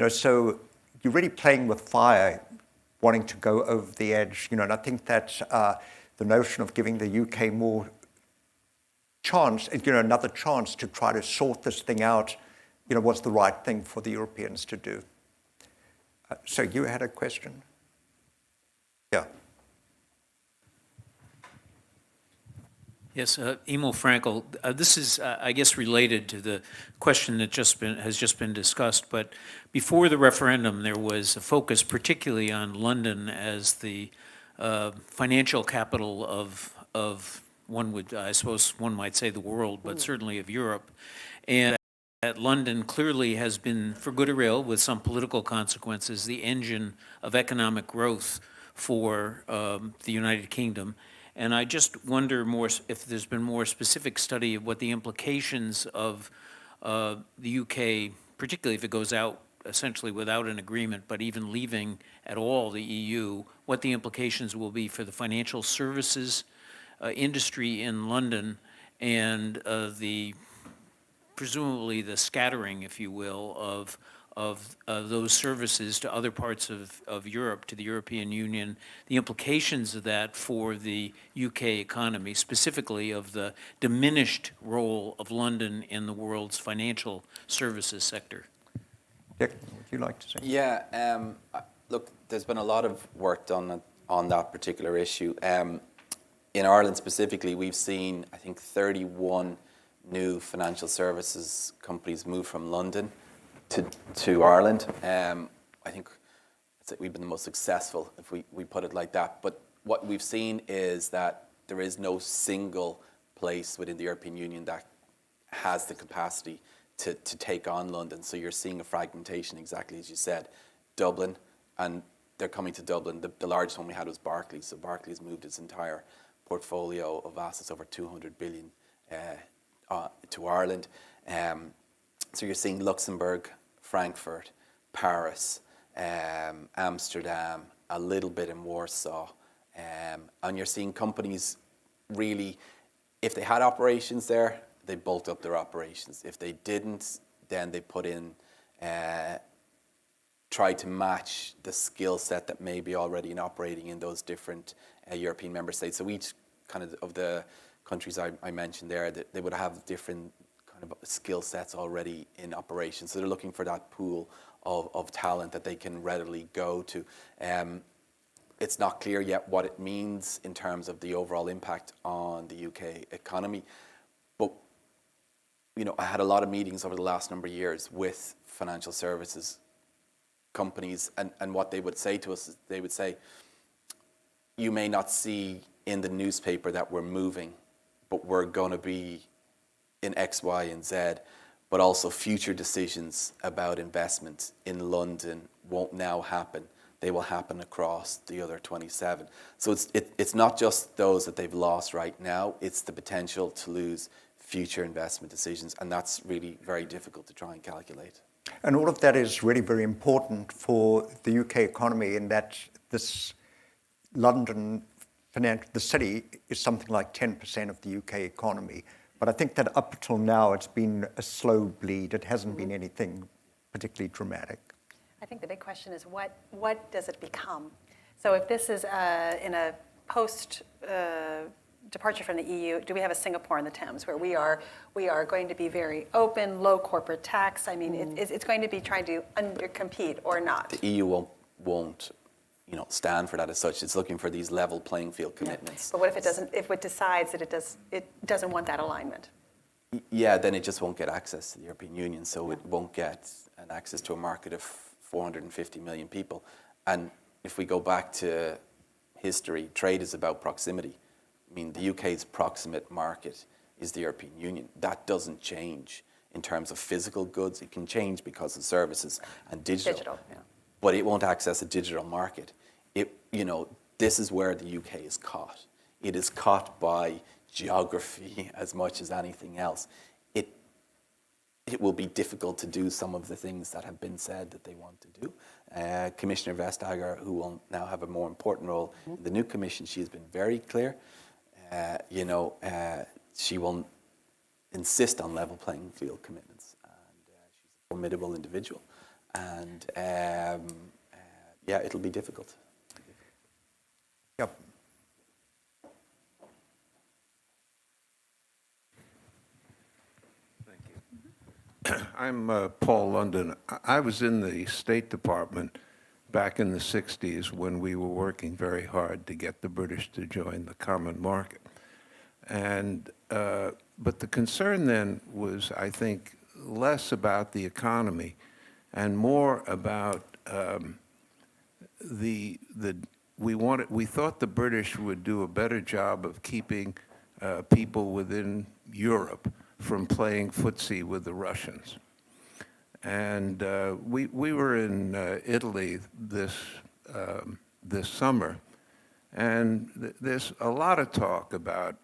so you're really playing with fire, wanting to go over the edge, and I think that the notion of giving the UK more chance, another chance to try to sort this thing out was the right thing for the Europeans to do. So you had a question? Yeah. Yes, Emil Frankel. This is, I guess, related to the question that has just been discussed. But before the referendum, there was a focus particularly on London as the financial capital of I suppose one might say the world, but certainly of Europe. And that London clearly has been, for good or ill, with some political consequences, the engine of economic growth for the United Kingdom. And I just wonder more if there's been more specific study of what the implications of the UK, particularly if it goes out essentially without an agreement, but even leaving at all the EU, what the implications will be for the financial services industry in London and presumably the scattering, if you will, of those services to other parts of Europe, to the European Union, the implications of that for the UK economy, specifically of the diminished role of London in the world's financial services sector. Declan, would you like to say? Yeah, look, there's been a lot of work done on that particular issue. In Ireland specifically, we've seen, I think, 31 new financial services companies move from London to Ireland. I think we've been the most successful, if we put it like that. But what we've seen is that there is no single place within the European Union that has the capacity to take on London. So you're seeing a fragmentation, exactly as you said. Dublin, and they're coming to Dublin. The largest one we had was Barclays. So Barclays moved its entire portfolio of assets, over 200 billion, to Ireland. So you're seeing Luxembourg, Frankfurt, Paris, Amsterdam, a little bit in Warsaw. And you're seeing companies really, if they had operations there, they bulked up their operations. If they didn't, then they put in, try to match the skill set that may be already operating in those different European member states. So each kind of the countries I mentioned there, they would have different kind of skill sets already in operation. So they're looking for that pool of talent that they can readily go to. It's not clear yet what it means in terms of the overall impact on the UK economy. But, I had a lot of meetings over the last number of years with financial services companies, and what they would say to us is they would say, you may not see in the newspaper that we're moving, but we're going to be in X, Y, and Z, but also future decisions about investment in London won't now happen. They will happen across the other 27. So it's not just those that they've lost right now, it's the potential to lose future investment decisions, and that's really very difficult to try and calculate. And all of that is really very important for the UK economy in that this London, the city, is something like 10% of the UK economy. But I think that up until now, it's been a slow bleed. It hasn't been anything particularly dramatic. I think the big question is what does it become? So if this is in a post departure from the EU, do we have a Singapore in the Thames where we are going to be very open, low corporate tax? I mean, it's going to be trying to undercompete or not. The EU won't stand for that as such. It's looking for these level playing field commitments. But what if it doesn't? If it decides that it doesn't want that alignment? Yeah, then it just won't get access to the European Union. So it won't get an access to a market of 450 million people. And if we go back to history, trade is about proximity. I mean, the UK's proximate market is the European Union. That doesn't change in terms of physical goods. It can change because of services and digital. Yeah. But it won't access a digital market. This is where the UK is caught. It is caught by geography as much as anything else. It will be difficult to do some of the things that have been said that they want to do. Commissioner Vestager, who will now have a more important role in the new commission, she has been very clear. She will insist on level playing field commitments. And she's a formidable individual. And it'll be difficult. Yep. I'm Paul London. I was in the State Department back in the 60s when we were working very hard to get the British to join the common market. And, but the concern then was, I think, less about the economy and more about we thought the British would do a better job of keeping people within Europe from playing footsie with the Russians. And we were in Italy this summer, and there's a lot of talk about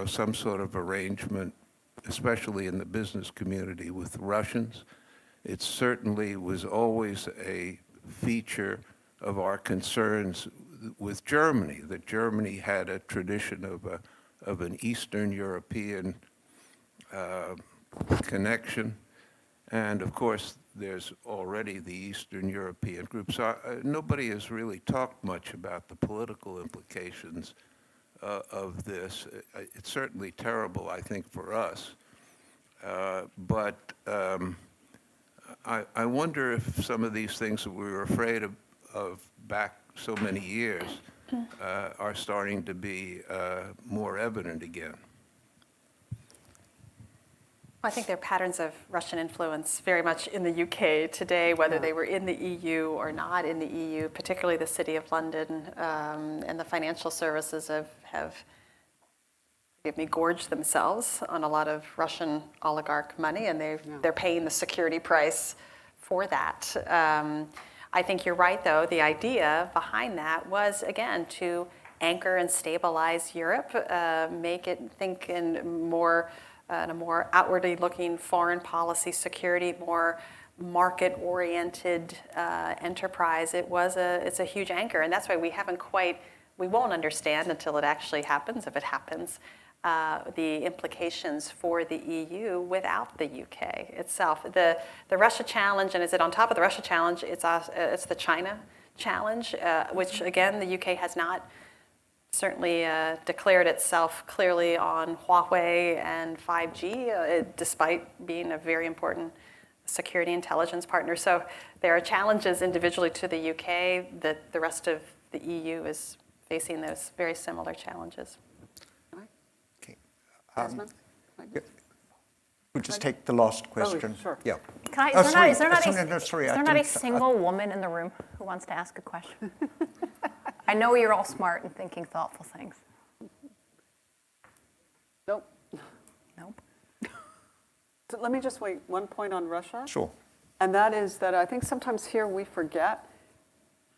some sort of arrangement, especially in the business community, with the Russians. It certainly was always a feature of our concerns with Germany, that Germany had a tradition of an Eastern European connection. And of course, there's already the Eastern European group. So nobody has really talked much about the political implications of this. It's certainly terrible, I think, for us. But I wonder if some of these things that we were afraid of back so many years are starting to be more evident again. I think there are patterns of Russian influence very much in the UK today, whether they were in the EU or not in the EU, particularly the City of London and the financial services have gorged themselves on a lot of Russian oligarch money, and they're paying the security price for that. I think you're right, though. The idea behind that was, again, to anchor and stabilize Europe, make it think in a more outwardly looking foreign policy security, more market-oriented enterprise. It's a huge anchor, and that's why we won't understand until it actually happens, if it happens, the implications for the EU without the UK itself. The Russia challenge, and is it on top of the Russia challenge? It's the China challenge, which again the UK has not certainly declared itself clearly on Huawei and 5G, despite being a very important security intelligence partner. So there are challenges individually to the UK that the rest of the EU is facing those very similar challenges. Okay. Desmond? We'll just take the last question. Oh, sure. Yeah. Is there not I a single woman in the room who wants to ask a question? I know you're all smart and thinking thoughtful things. Nope. Nope. So let me just wait one point on Russia. Sure. And that is that I think sometimes here we forget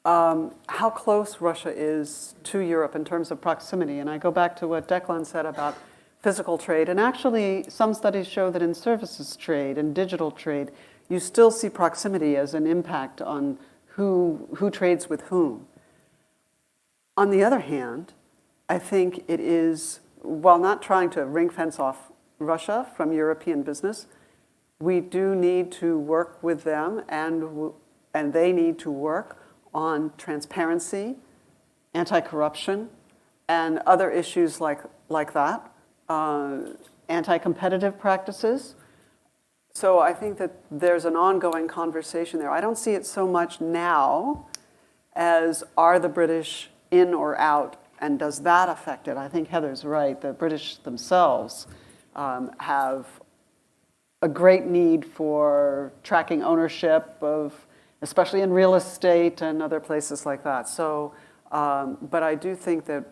how close Russia is to Europe in terms of proximity. And I go back to what Declan said about physical trade. And actually, some studies show that in services trade and digital trade, you still see proximity as an impact on who trades with whom. On the other hand, I think it is, while not trying to ring fence off Russia from European business, we do need to work with them, and they need to work on transparency, anti-corruption, and other issues like that, anti-competitive practices. So I think that there's an ongoing conversation there. I don't see it so much now as are the British in or out, and does that affect it? I think Heather's right. The British themselves have a great need for tracking ownership of, especially in real estate and other places like that. So, but I do think that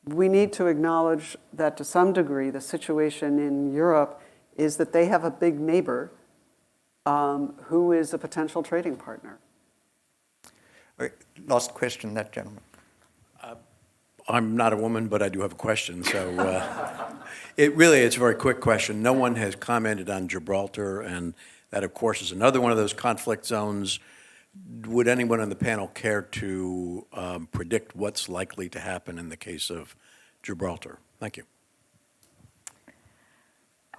we need to acknowledge that to some degree the situation in Europe is that they have a big neighbor who is a potential trading partner. Okay, last question, that gentleman. I'm not a woman, but I do have a question. So it's a very quick question. No one has commented on Gibraltar, and that, of course, is another one of those conflict zones. Would anyone on the panel care to predict what's likely to happen in the case of Gibraltar? Thank you.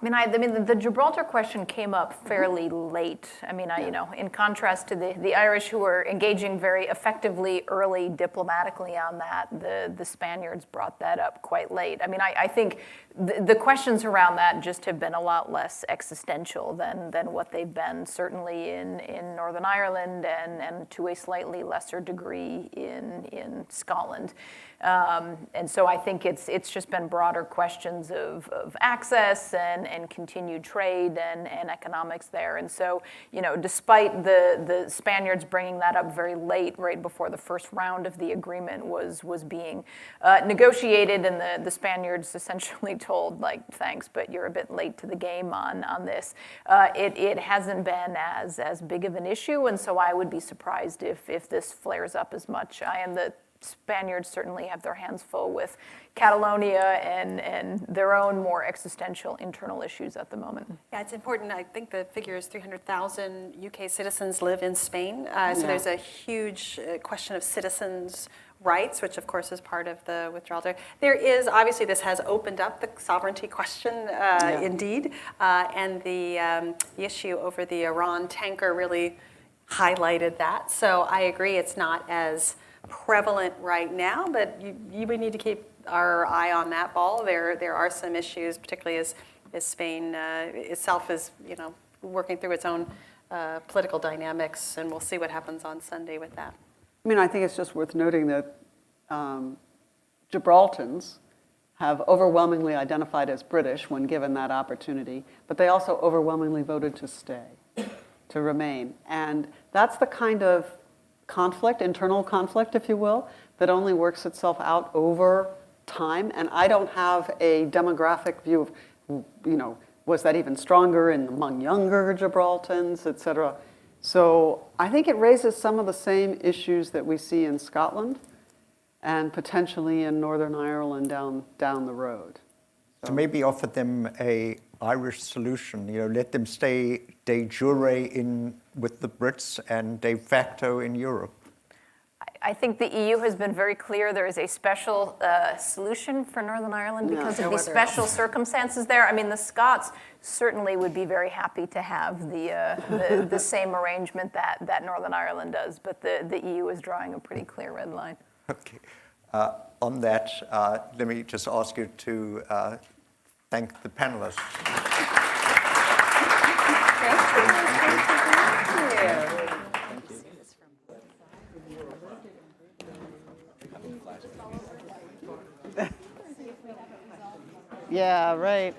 I mean, the Gibraltar question came up fairly late. In contrast to the Irish, who were engaging very effectively early diplomatically on that, the Spaniards brought that up quite late. I think the questions around that just have been a lot less existential than what they've been, certainly in Northern Ireland and to a slightly lesser degree in Scotland. And so I think it's just been broader questions of access and continued trade and economics there. And so, despite the Spaniards bringing that up very late, right before the first round of the agreement was being negotiated, and the Spaniards essentially told, like, thanks, but you're a bit late to the game on this, it hasn't been as big of an issue, and so I would be surprised if this flares up as much. The Spaniards certainly have their hands full with Catalonia and their own more existential internal issues at the moment. Yeah, it's important. I think the figure is 300,000 UK citizens live in Spain. So there's a huge question of citizens' rights, which of course is part of the withdrawal. There is, obviously, this has opened up the sovereignty question, indeed, and the issue over the Iran tanker really highlighted that. So I agree it's not as prevalent right now, but we need to keep our eye on that ball. There are some issues, particularly as Spain itself is working through its own political dynamics, and we'll see what happens on Sunday with that. I think it's just worth noting that Gibraltans have overwhelmingly identified as British when given that opportunity, but they also overwhelmingly voted to stay, to remain. And that's the kind of conflict, internal conflict, if you will, that only works itself out over time. And I don't have a demographic view of, was that even stronger among younger Gibraltans, et cetera. So I think it raises some of the same issues that we see in Scotland and potentially in Northern Ireland down the road. So maybe offer them a Irish solution, let them stay de jure with the Brits and de facto in Europe. I think the EU has been very clear there is a special solution for Northern Ireland because of these special circumstances there. The Scots certainly would be very happy to have the same arrangement that Northern Ireland does, but the EU is drawing a pretty clear red line. Okay. On that, let me just ask you to thank the panelists. Yeah, right.